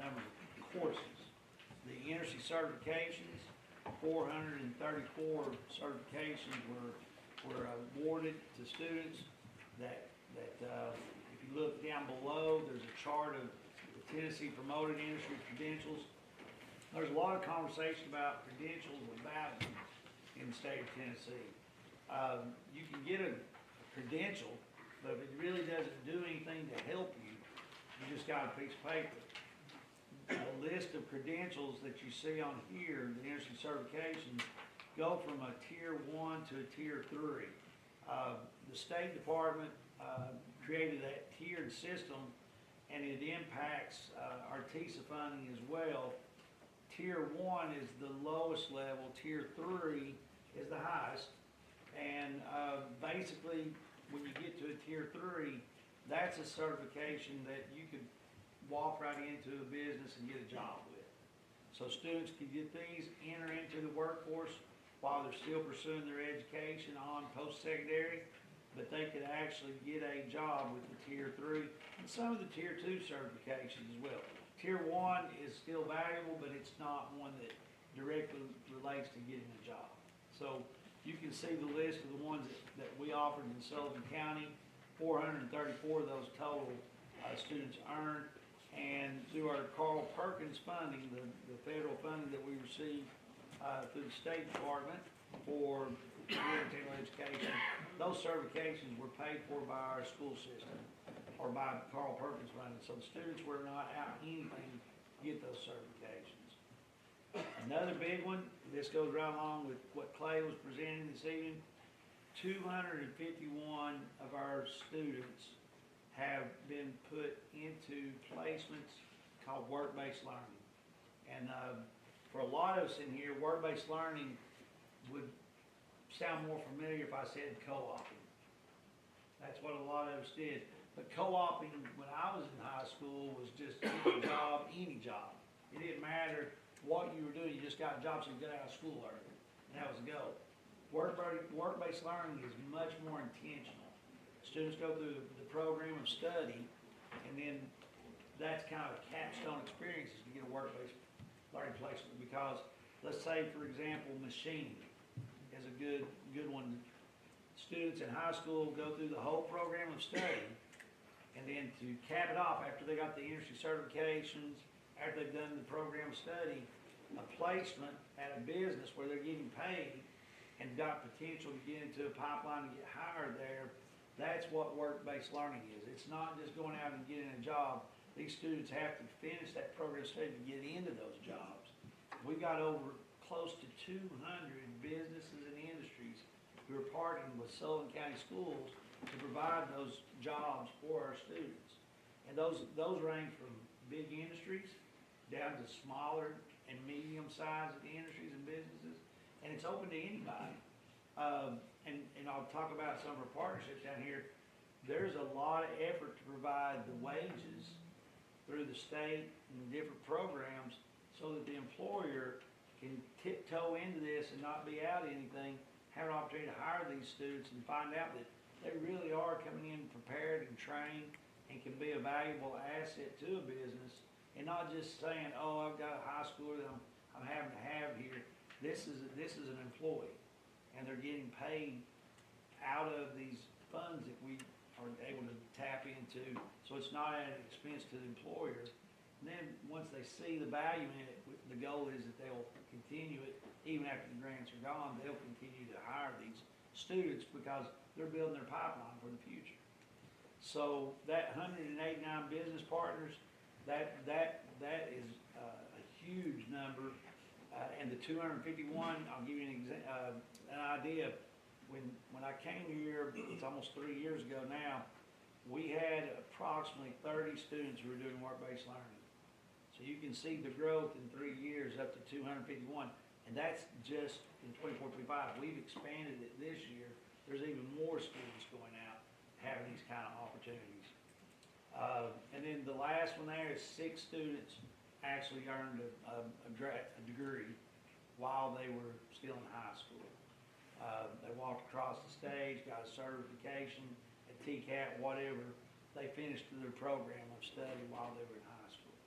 number of courses. The industry certifications, 434 certifications were awarded to students. That if you look down below, there's a chart of the Tennessee Promoted Industry Credentials. There's a lot of conversation about credentials about in the state of Tennessee. You can get a credential, but if it really doesn't do anything to help you, you just got a piece of paper. The list of credentials that you see on here, the industry certifications, go from a tier 1 to a tier 3. The State Department created that tiered system, and it impacts our TISA funding as well. Tier 1 is the lowest level, tier 3 is the highest, and basically when you get to a tier 3, that's a certification that you could walk right into a business and get a job with. So students can get these, enter into the workforce while they're still pursuing their education on post-secondary, but they could actually get a job with the tier 3 and some of the tier 2 certifications as well. Tier 1 is still valuable, but it's not one that directly relates to getting a job. So you can see the list of the ones that we offered in Sullivan County. 434 of those total students earned. And through our Carl Perkins funding, the federal funding that we received through the State Department for technical education, those certifications were paid for by our school system or by Carl Perkins funding. So the students were not out anything to get those certifications. Another big one, this goes right along with what Clay was presenting this evening. 251 of our students have been put into placements called work-based learning. And for a lot of us in here, work-based learning would sound more familiar if I said co-oping. That's what a lot of us did. But co-oping when I was in high school was just any job, any job. It didn't matter what you were doing, you just got a job so you got out of school early. And that was a go. Work-based learning is much more intentional. Students go through the program of study, and then that's kind of a capstone experience to get a work-based learning placement. Because let's say, for example, machining is a good one. Students in high school go through the whole program of study, and then to cap it off after they got the industry certifications, after they've done the program of study, a placement at a business where they're getting paid and got potential to get into a pipeline to get hired there. That's what work-based learning is. It's not just going out and getting a job. These students have to finish that program study to get into those jobs. We've got over close to 200 businesses and industries who are partnering with Sullivan County Schools to provide those jobs for our students. And those range from big industries down to smaller and medium-sized industries and businesses, and it's open to anybody. And I'll talk about some of our partnerships down here. There's a lot of effort to provide the wages through the state and different programs so that the employer can tiptoe into this and not be out anything, have an opportunity to hire these students and find out that they really are coming in prepared and trained and can be a valuable asset to a business, and not just saying, oh, I've got a high schooler that I'm having to have here. This is an employee, and they're getting paid out of these funds that we are able to tap into, so it's not at an expense to the employer. And then, once they see the value in it, the goal is that they'll continue it, even after the grants are gone, they'll continue to hire these students because they're building their pipeline for the future. So that 189 business partners, that is a huge number, and the 251, I'll give you an idea. When I came here, it's almost 3 years ago now, we had approximately 30 students who were doing work-based learning. So you can see the growth in 3 years up to 251, and that's just in 24-25. We've expanded it this year. There's even more students going out having these kind of opportunities. And then the last one there is 6 students actually earned a degree while they were still in high school. They walked across the stage, got a certification, a TCAT, whatever. They finished their program of study while they were in high school.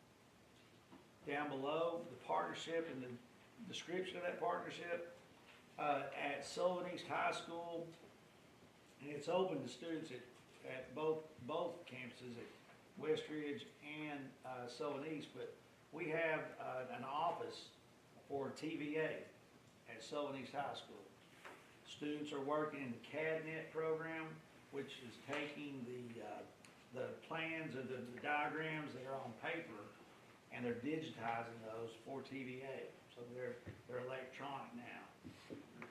Down below, the partnership and the description of that partnership at Sullivan East High School, and it's open to students at both campuses, at Westridge and Sullivan East, but we have an office for TVA at Sullivan East High School. Students are working in the CADNet program, which is taking the plans or the diagrams that are on paper, and they're digitizing those for TVA. So they're electronic now.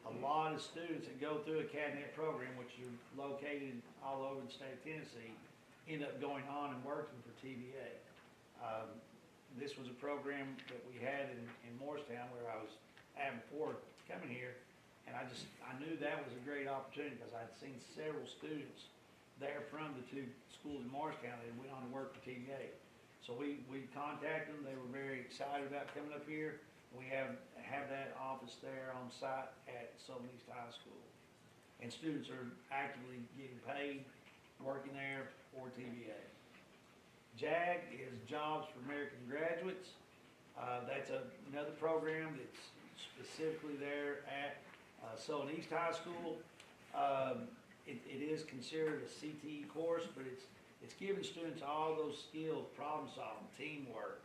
A lot of students that go through a CADNet program, which are located all over the state of Tennessee, end up going on and working for TVA. This was a program that we had in Morristown where I was at before coming here, and I knew that was a great opportunity because I'd seen several students there from the 2 schools in Morristown that went on to work for TVA. So we contacted them. They were very excited about coming up here. We have that office there on site at Sullivan East High School. And students are actively getting paid, working there for TVA. JAG is Jobs for American Graduates. That's another program that's specifically there at Sullivan East High School. It is considered a CTE course, but it's giving students all those skills: problem solving, teamwork,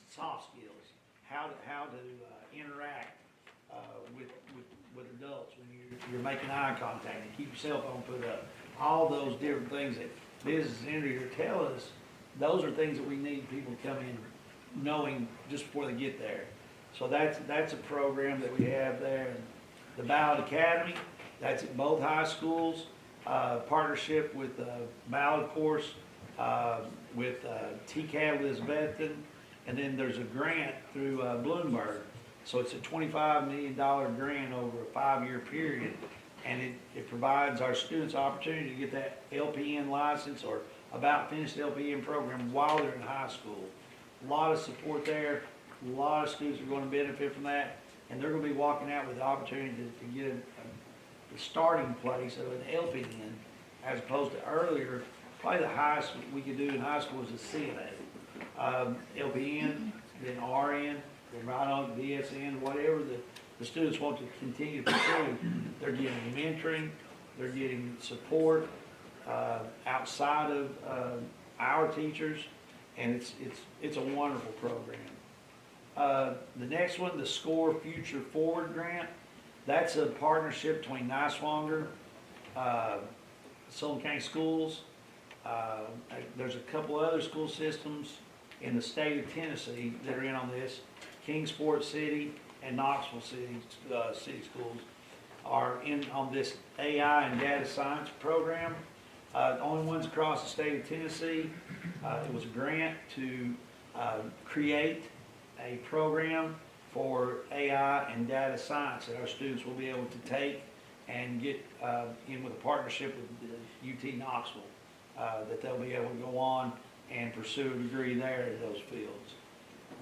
soft skills, how to interact with adults when you're making eye contact, and keep your cell phone put up. All those different things that business industry tell us, those are things that we need people to come in knowing just before they get there. So that's a program that we have there. And the Ballot Academy, that's at both high schools. Partnership with Ballot course, with TCAT Elizabethton, and then there's a grant through Bloomberg. So it's a $25 million grant over a 5-year period, and it provides our students opportunity to get that LPN license or about finished LPN program while they're in high school. A lot of support there. A lot of students are going to benefit from that, and they're going to be walking out with the opportunity to get the starting place of an LPN, as opposed to earlier, probably the highest we could do in high school was a CNA. LPN, then RN, then right on DSN, whatever the students want to continue to pursue. They're getting mentoring, they're getting support outside of our teachers, and it's a wonderful program. The next one, the SCORE Future Forward Grant, that's a partnership between Niswonger, Sullivan County Schools. There's a couple other school systems in the state of Tennessee that are in on this, Kingsport City and Knoxville City schools. are in on this AI and data science program. Only ones across the state of Tennessee. It was a grant to create a program for AI and data science that our students will be able to take and get in with a partnership with the UT Knoxville, that they'll be able to go on and pursue a degree there in those fields.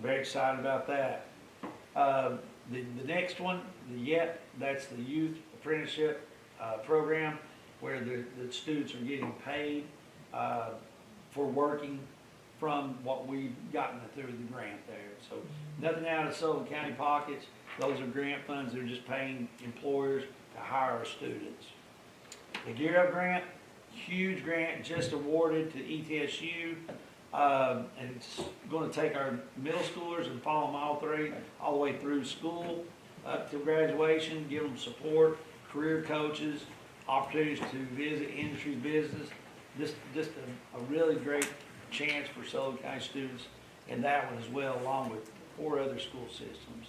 Very excited about that. The next one, that's the youth apprenticeship program, where the students are getting paid for working from what we've gotten through the grant there. So nothing out of Sullivan County pockets. Those are grant funds. They're just paying employers to hire our students. The Gear Up grant, huge grant, just awarded to ETSU. And it's going to take our middle schoolers and follow them all the way through school up to graduation, give them support, career coaches, opportunities to visit industry business. Just a really great chance for Sullivan County students in that one as well, along with 4 other school systems.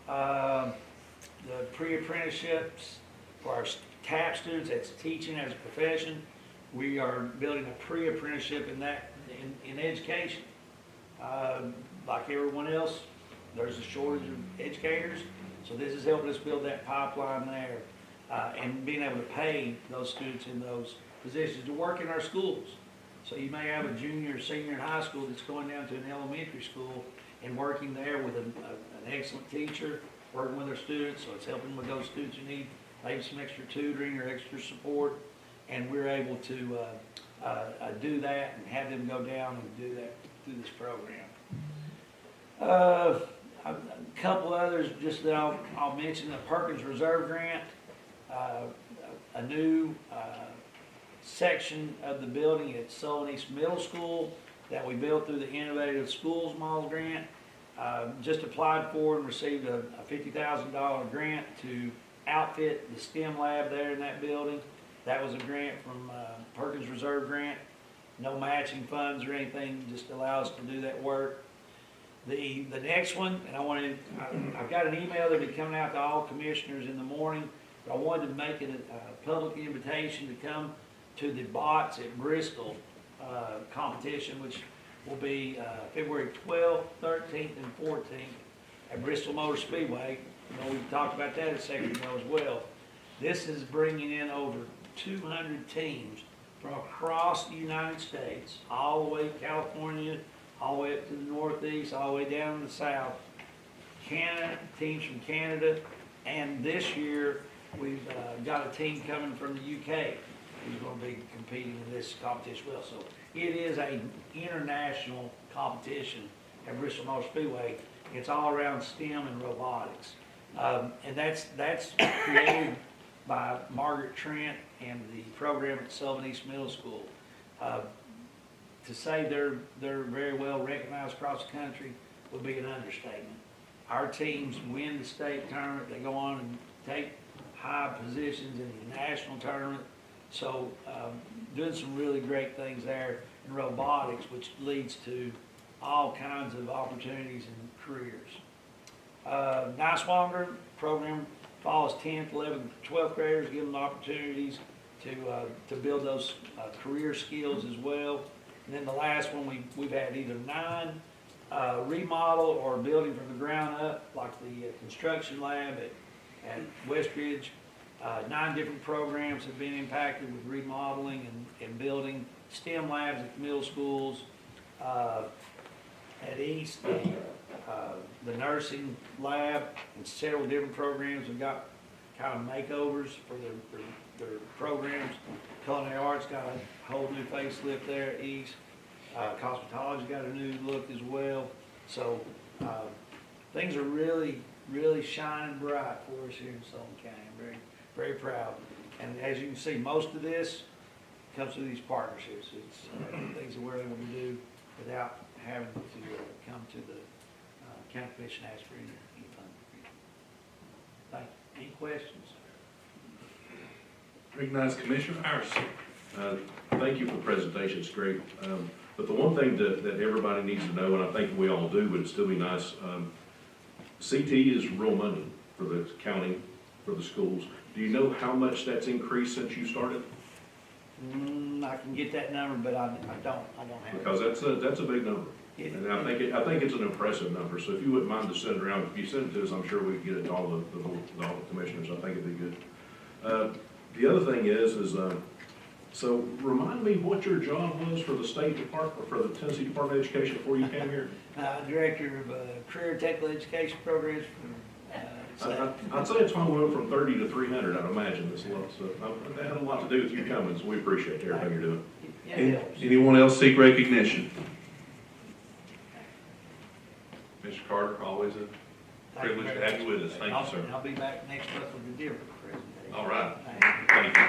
The pre-apprenticeships for our TAP students, that's teaching as a profession. We are building a pre-apprenticeship in that in education. Like everyone else, there's a shortage of educators, so this is helping us build that pipeline there, and being able to pay those students in those positions to work in our schools. So you may have a junior or senior in high school that's going down to an elementary school and working there with an excellent teacher, working with their students, so it's helping with those students who need maybe some extra tutoring or extra support, and we're able to do that and have them go down and do that through this program. A couple others just that I'll mention: the Perkins Reserve Grant, a new section of the building at Sullivan East Middle School that we built through the Innovative Schools Model Grant. Just applied for and received a $50,000 grant to outfit the STEM lab there in that building. That was a grant from Perkins Reserve Grant. No matching funds or anything, just allows us to do that work. The next one, and I've got an email that'll be coming out to all commissioners in the morning, but I wanted to make it a public invitation to come to the BOTS at Bristol competition, which will be February 12th, 13th, and 14th at Bristol Motor Speedway. You know, we talked about that a second ago as well. This is bringing in over 200 teams from across the United States, all the way to California, all the way up to the Northeast, all the way down to the South. Canada, teams from Canada, and this year we've got a team coming from the UK who's going to be competing in this competition as well. So it is an international competition at Bristol Motor Speedway. It's all around STEM and robotics. And that's created by Margaret Trent and the program at Sullivan East Middle School. To say they're very well recognized across the country would be an understatement. Our teams win the state tournament. They go on and take high positions in the national tournament. So doing some really great things there in robotics, which leads to all kinds of opportunities and careers. Niswonger program follows 10th, 11th, 12th graders, give them opportunities to build those career skills as well. And then the last one, we've had either 9 remodel or building from the ground up, like the construction lab at Westridge. 9 different programs have been impacted with remodeling and building. STEM labs at middle schools. At East, the nursing lab and several different programs have got kind of makeovers for their programs. Culinary arts got a whole new facelift there at East. Cosmetology got a new look as well. So things are really, really shining bright for us here in Sullivan County. I'm very, very proud. And as you can see, most of this comes through these partnerships. It's things that we're able to do without having to come to the county commission and ask for any funding. Thank you. Any questions? Recognize Commissioner Iverson. Thank you for the presentation, it's great. But the one thing that everybody needs to know, and I think we all do, but it'd still be nice, CT is real money for the county, for the schools. Do you know how much that's increased since you started? I can get that number, but I don't have it. Because that's a big number. And I think it's an impressive number, so if you wouldn't mind to send it around, if you send it to us, I'm sure we can get it to all the commissioners, I think it'd be good. The other thing is, so remind me what your job was for the State Department, for the Tennessee Department of Education before you came here? Director of Career Technical Education Programs for, I'd say it's went from 30 to 300, I'd imagine, this lot, so that had a lot to do with you coming, so we appreciate everything you're doing. Anyone else seek recognition? Mr. Carter, always a privilege to have you with us. Thank you, sir. I'll be back next month with a different presentation. All right. Thank you.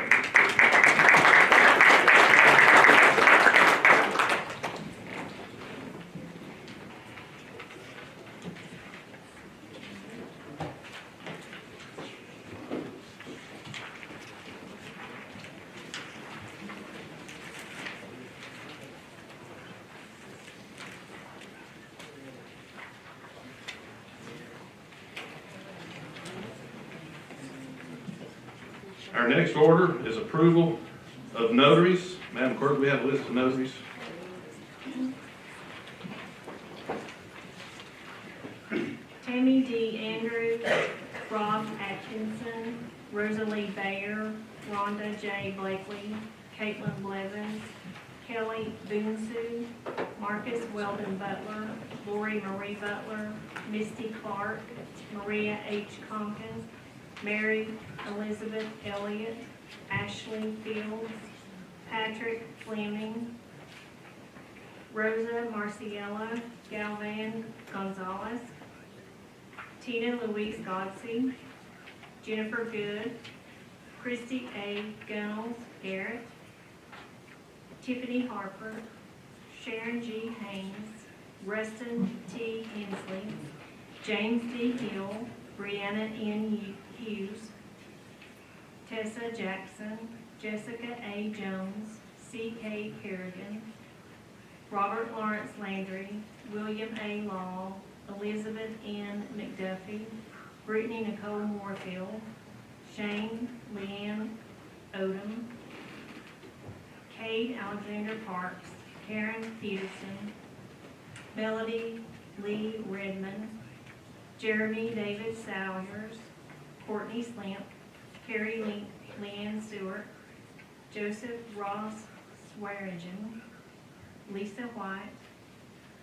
Our next order is approval of notaries. Madam Clerk, we have a list of notaries. Tammy D. Andrews, Rob Atkinson, Rosalie Bayer, Rhonda J. Blakely, Caitlin Blevins, Kelly Boonsue, Marcus Weldon Butler, Lori Marie Butler, Misty Clark, Maria H. Compton, Mary Elizabeth Elliott, Ashley Fields, Patrick Fleming, Rosa Marciela Galvan Gonzalez, Tina Louise Godsey, Jennifer Good, Christy A. Gunnels Garrett, Tiffany Harper, Sharon G. Haynes, Rustin T. Hensley, James D. Hill, Brianna N. Hughes, Tessa Jackson, Jessica A. Jones, C.K. Kerrigan, Robert Lawrence Landry, William A. Law, Elizabeth N. McDuffie, Brittany Nicole Moorfield, Shane Leanne Odom, Cade Alexander Parks, Karen Peterson, Melody Lee Redmond, Jeremy David Salyers, Courtney Slimp, Carrie Leanne Stewart, Joseph Ross Swearingen, Lisa White,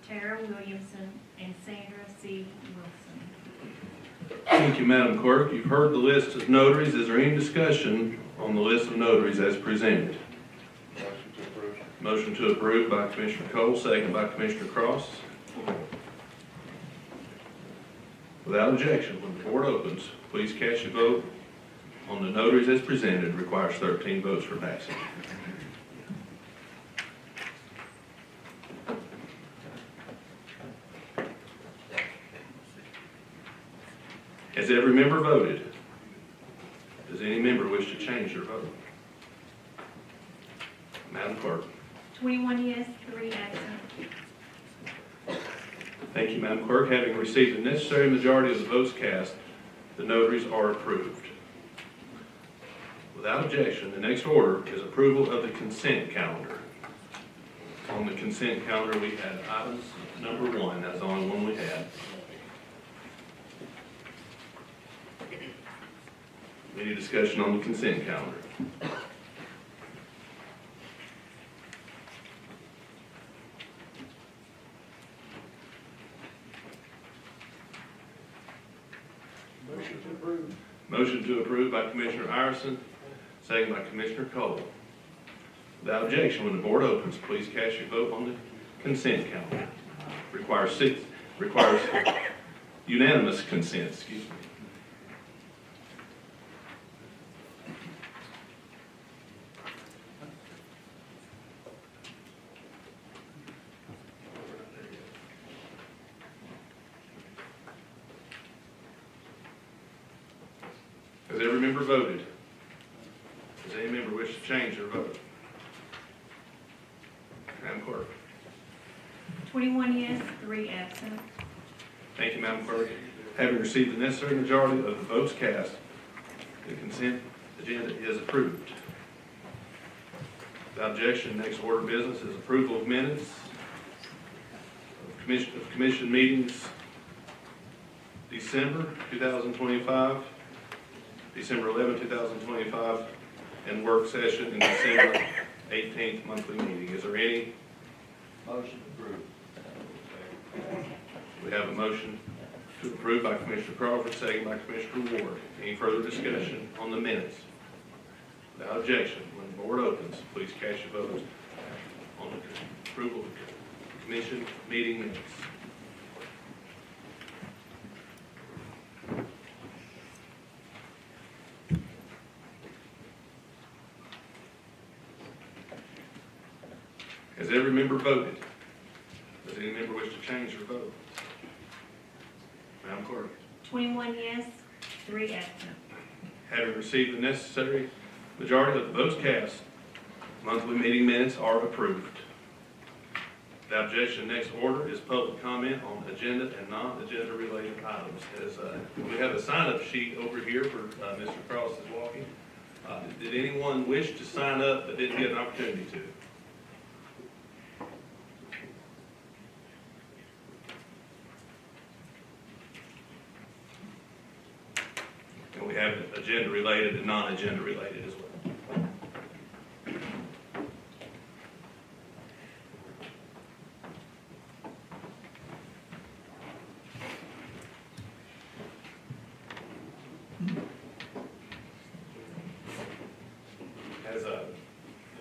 Tara Williamson, and Sandra C. Wilson. Thank you, Madam Clerk. You've heard the list of notaries. Is there any discussion on the list of notaries as presented? Motion to approve by Commissioner Cole, second by Commissioner Cross. Without objection, when the board opens, please cast your vote on the notaries as presented. Requires 13 votes for passage. Has every member voted? Does any member wish to change their vote? Madam Clerk. 21 yes, 3 absent. Thank you, Madam Clerk. Having received the necessary majority of the votes cast, the notaries are approved. Without objection, the next order is approval of the consent calendar. On the consent calendar, we had items number 1. That's the only one we had. Any discussion on the consent calendar? Motion to approve. Motion to approve by Commissioner Iverson, second by Commissioner Cole. Without objection, when the board opens, please cast your vote on the consent calendar. Requires unanimous consent, excuse me. Has every member voted? Does any member wish to change their vote? Madam Clerk. 21 yes, 3 absent. Thank you, Madam Clerk. Having received the necessary majority of the votes cast, The consent agenda is approved. Without objection, next order of business is approval of minutes of commission meetings December 2025, December 11, 2025, and work session in December 18th monthly meeting. Is there any? Motion approved. We have a motion to approve by Commissioner Crawford, second by Commissioner Ward. Any further discussion on the minutes? Without objection, when the board opens, please cast your vote on the approval of commission meeting minutes. Has every member voted? Does any member wish to change their vote? Madam Clerk. 21 yes, 3 absent. Having received the necessary majority of the votes cast, monthly meeting minutes are approved. Without objection, next order is public comment on agenda and non-agenda related items. We have a sign-up sheet over here for Mr. Cross is walking. Did anyone wish to sign up that didn't get an opportunity to? And we have agenda related and non-agenda related as well.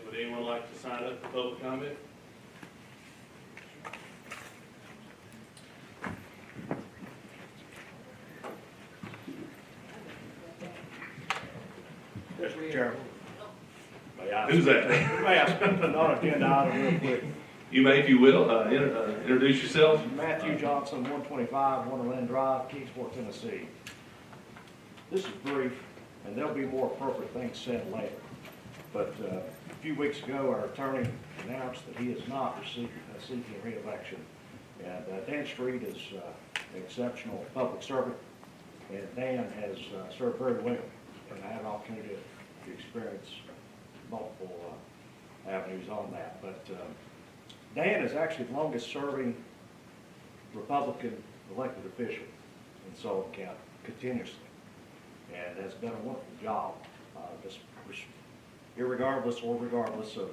Would anyone like to sign up for public comment? Mr. Chairman. Who's that? May I speak to a non-agenda item real quick? You may, if you will, introduce yourself. Matthew Johnson, 125 Wonderland Drive, Kingsport, Tennessee. This is brief, and there'll be more appropriate things said later. But a few weeks ago, our attorney announced that he is not seeking re-election. And Dan Street is an exceptional public servant, and Dan has served very well. And I had an opportunity to experience multiple avenues on that. But Dan is actually the longest-serving Republican elected official in Sullivan County, continuously, and has done a wonderful job, irregardless or regardless of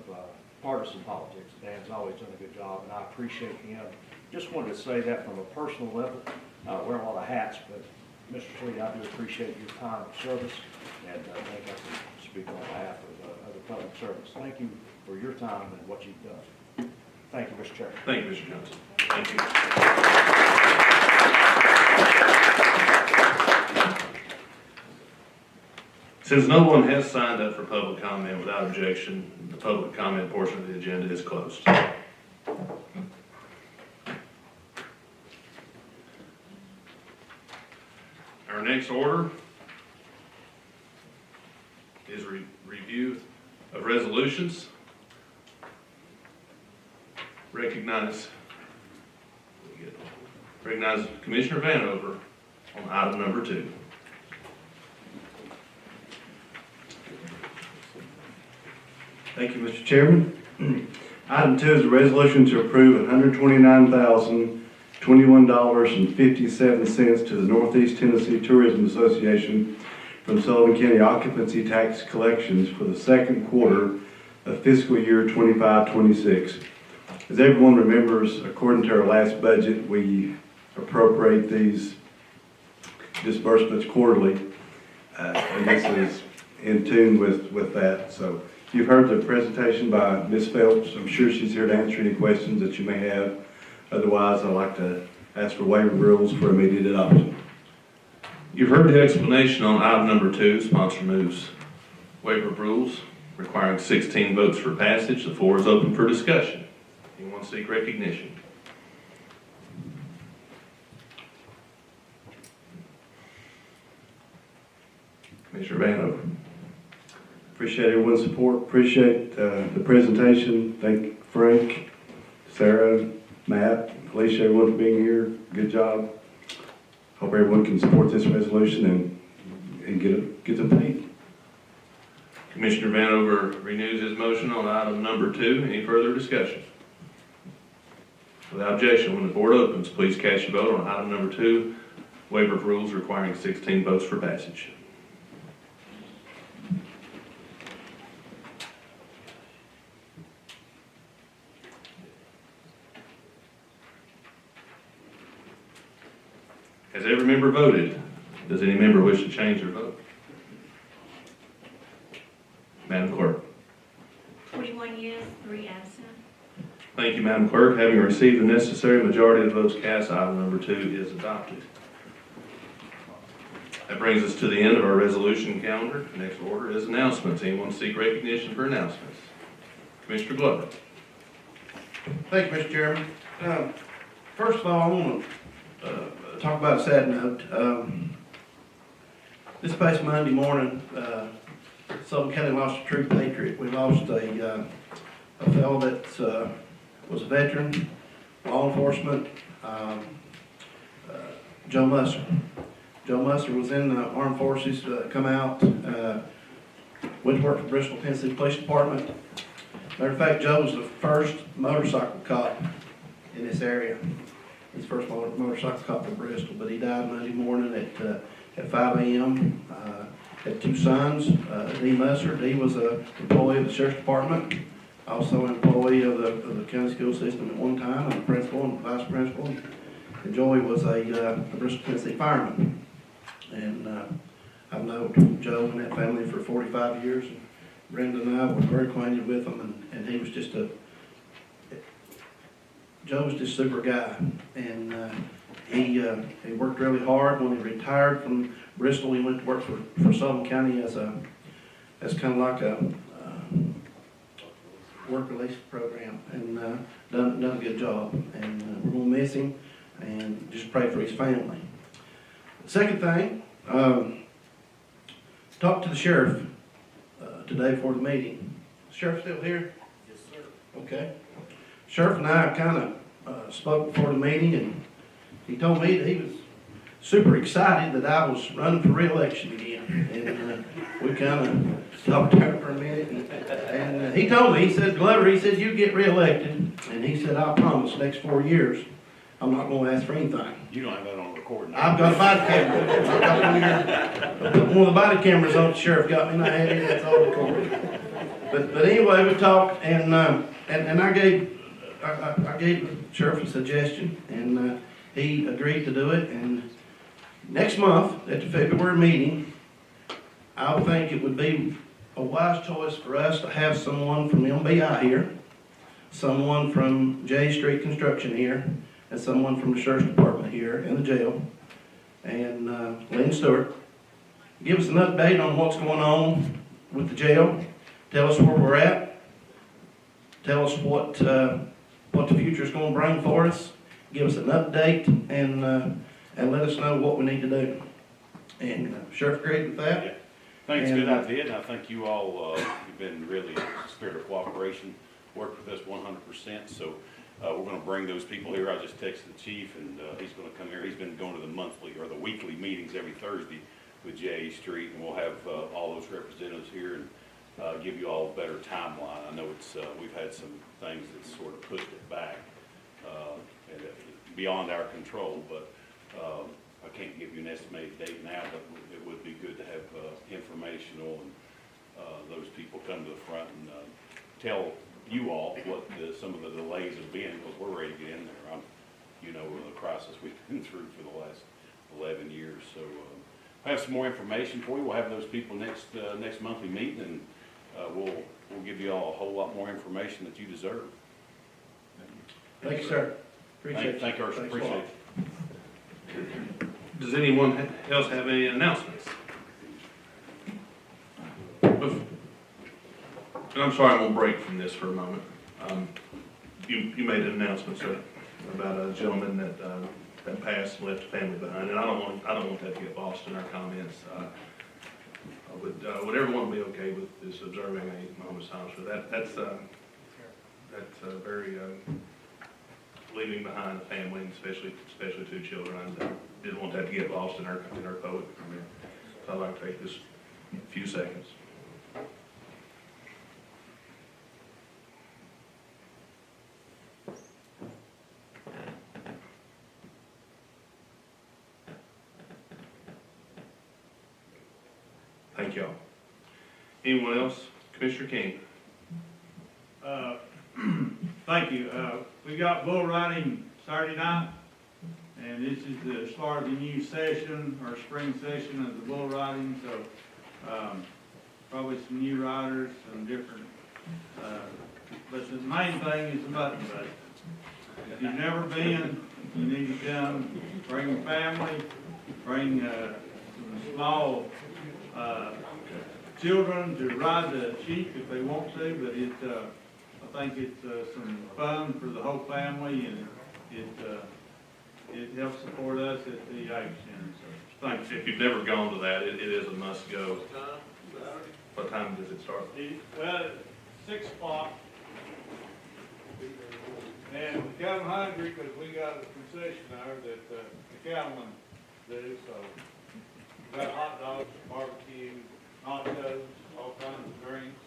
partisan politics. Dan's always done a good job, and I appreciate him. Just wanted to say that from a personal level. I wear a lot of hats, but Mr. Street, I do appreciate your time of service, and I think I can speak on behalf of the public service. Thank you for your time and what you've done. Thank you, Mr. Chairman. Thank you, Mr. Johnson. Thank you. Since no one has signed up for public comment without objection, the public comment portion of the agenda is closed. Our next order is review of resolutions. Recognize Commissioner Vanover on item number 2. Thank you, Mr. Chairman. Item 2 is a resolution to approve $129,021.57 to the Northeast Tennessee Tourism Association from Sullivan County occupancy tax collections for the second quarter of fiscal year 25-26. As everyone remembers, according to our last budget, we appropriate these disbursements quarterly. And this is in tune with that. So you've heard the presentation by Ms. Phelps. I'm sure she's here to answer any questions that you may have. Otherwise, I'd like to ask for waiver rules for immediate adoption. You've heard the explanation on item number 2. Sponsor moves waiver of rules requiring 16 votes for passage. The floor is open for discussion. Anyone seek recognition? Commissioner Vanover. Appreciate everyone's support. Appreciate the presentation. Thank Frank, Sarah, Matt, Alicia, everyone for being here. Good job. Hope everyone can support this resolution and get them paid. Commissioner Vanover renews his motion on item number 2. Any further discussion? Without objection, when the board opens, please cast your vote on item number 2, waiver of rules requiring 16 votes for passage. Has every member voted? Does any member wish to change their vote? Madam Clerk. 41 yes, 3 absent. Thank you, Madam Clerk. Having received the necessary majority of the votes cast, item number 2 is adopted. That brings us to the end of our resolution calendar. The next order is announcements. Anyone seek recognition for announcements? Commissioner Glover. Thank you, Mr. Chairman. First of all, I want to talk about a sad note. This past Monday morning, Sullivan County lost a true patriot. We lost a fellow that was a veteran, law enforcement, Joe Musser. Joe Musser was in the armed forces, come out, went to work for Bristol, Tennessee Police Department. Matter of fact, Joe was the first motorcycle cop in this area. His first motorcycle cop in Bristol, but he died Monday morning at 5 a.m. Had 2 sons. Dee Musser. Dee was an employee of the Sheriff's Department, also an employee of the county school system at one time, and a principal and vice principal. And Joey was a Bristol, Tennessee fireman. And I've known Joe and that family for 45 years. Brenda and I were very acquainted with him, and he was just Joe was just a super guy. And he worked really hard. When he retired from Bristol, he went to work for Sullivan County as kind of like a work release program, and done a good job. And we're gonna miss him, and just pray for his family. The second thing, talked to the sheriff today before the meeting. Sheriff still here? Yes, sir. Okay. Sheriff and I kind of spoke before the meeting, and he told me that he was super excited that I was running for re-election again. And we kind of talked there for a minute, and he told me, he said, Glover, he said, you get re-elected, and he said, I promise next 4 years, I'm not going to ask for anything. You don't have that on recording. I've got a body camera. I've got one here. One of the body cameras on the sheriff got me, and I had it, that's all recorded. But anyway, we talked, and I gave the sheriff a suggestion, and he agreed to do it. And next month, at the February meeting, I would think it would be a wise choice for us to have someone from MBI here, someone from J Street Construction here, and someone from the Sheriff's Department here in the jail, and Lynn Stewart. Give us an update on what's going on with the jail. Tell us where we're at. Tell us what the future is going to bring for us. Give us an update, and let us know what we need to do. And Sheriff agreed with that. Yeah. I think it's a good idea, and I think you all, you've been really a spirit of cooperation, worked with us 100%. So we're going to bring those people here. I just texted the chief, and he's going to come here. He's been going to the monthly or the weekly meetings every Thursday with J Street, and we'll have all those representatives here and give you all a better timeline. I know it's we've had some things that sort of pushed it back and beyond our control, but I can't give you an estimated date now, but it would be good to have informational and those people come to the front and tell you all what some of the delays have been, because we're ready to get in there. You know, the crisis we've been through for the last 11 years. So I have some more information for you. We'll have those people next monthly meeting, and we'll give you all a whole lot more information that you deserve. Thank you, sir. Appreciate it. Thank you, Thanks appreciate it. Does anyone else have any announcements? And I'm sorry, I'm going to break from this for a moment. You made an announcement, sir, about a gentleman that passed and left a family behind, and I don't want that to get lost in our comments. Would everyone be okay with this observing a moment's silence? That's very leaving behind a family, and especially 2 children. I didn't want that to get lost in our poet. So I'd like to take this few seconds. Thank y'all. Anyone else? Commissioner King? Thank you. We got bull riding Saturday night, and this is as far as the new session, or spring session of the bull riding, so, probably some new riders, some different, but the main thing is the button budget. If you've never been, you need to come, bring your family, bring, some small, children to ride the sheep if they want to, but it, I think it's, some fun for the whole family, and it helps support us at the Age Center, so. Thanks. If you've never gone to that, it is a must go. What time does it start? Well, 6 o'clock. And we come hungry because we got a concession there that, the cattlemen do, so. We got hot dogs, barbecue, nachos, all kinds of drinks,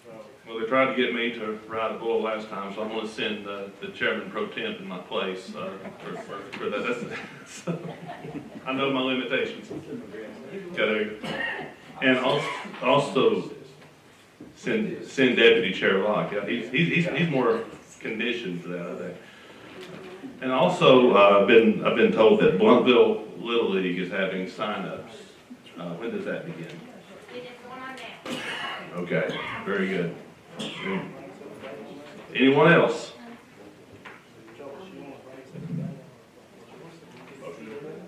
so. Well, they tried to get me to ride a bull last time, so I'm gonna send, the chairman pro temp in my place, for that. That's, I know my limitations. Yeah, there you go. And also send Deputy Chair Locke. Yeah, he's more conditioned for that, I think. And also, I've been told that Bluntville Little League is having sign-ups. When does that begin? It is going on now. Okay, very good. Anyone else?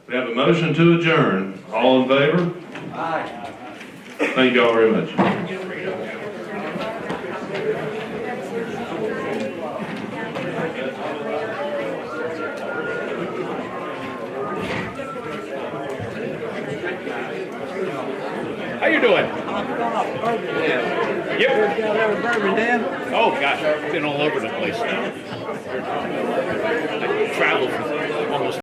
We have a motion to adjourn. All in favor? Aye. Thank you all very much. How you doing? Yep. Oh gosh, I've been all over the place now.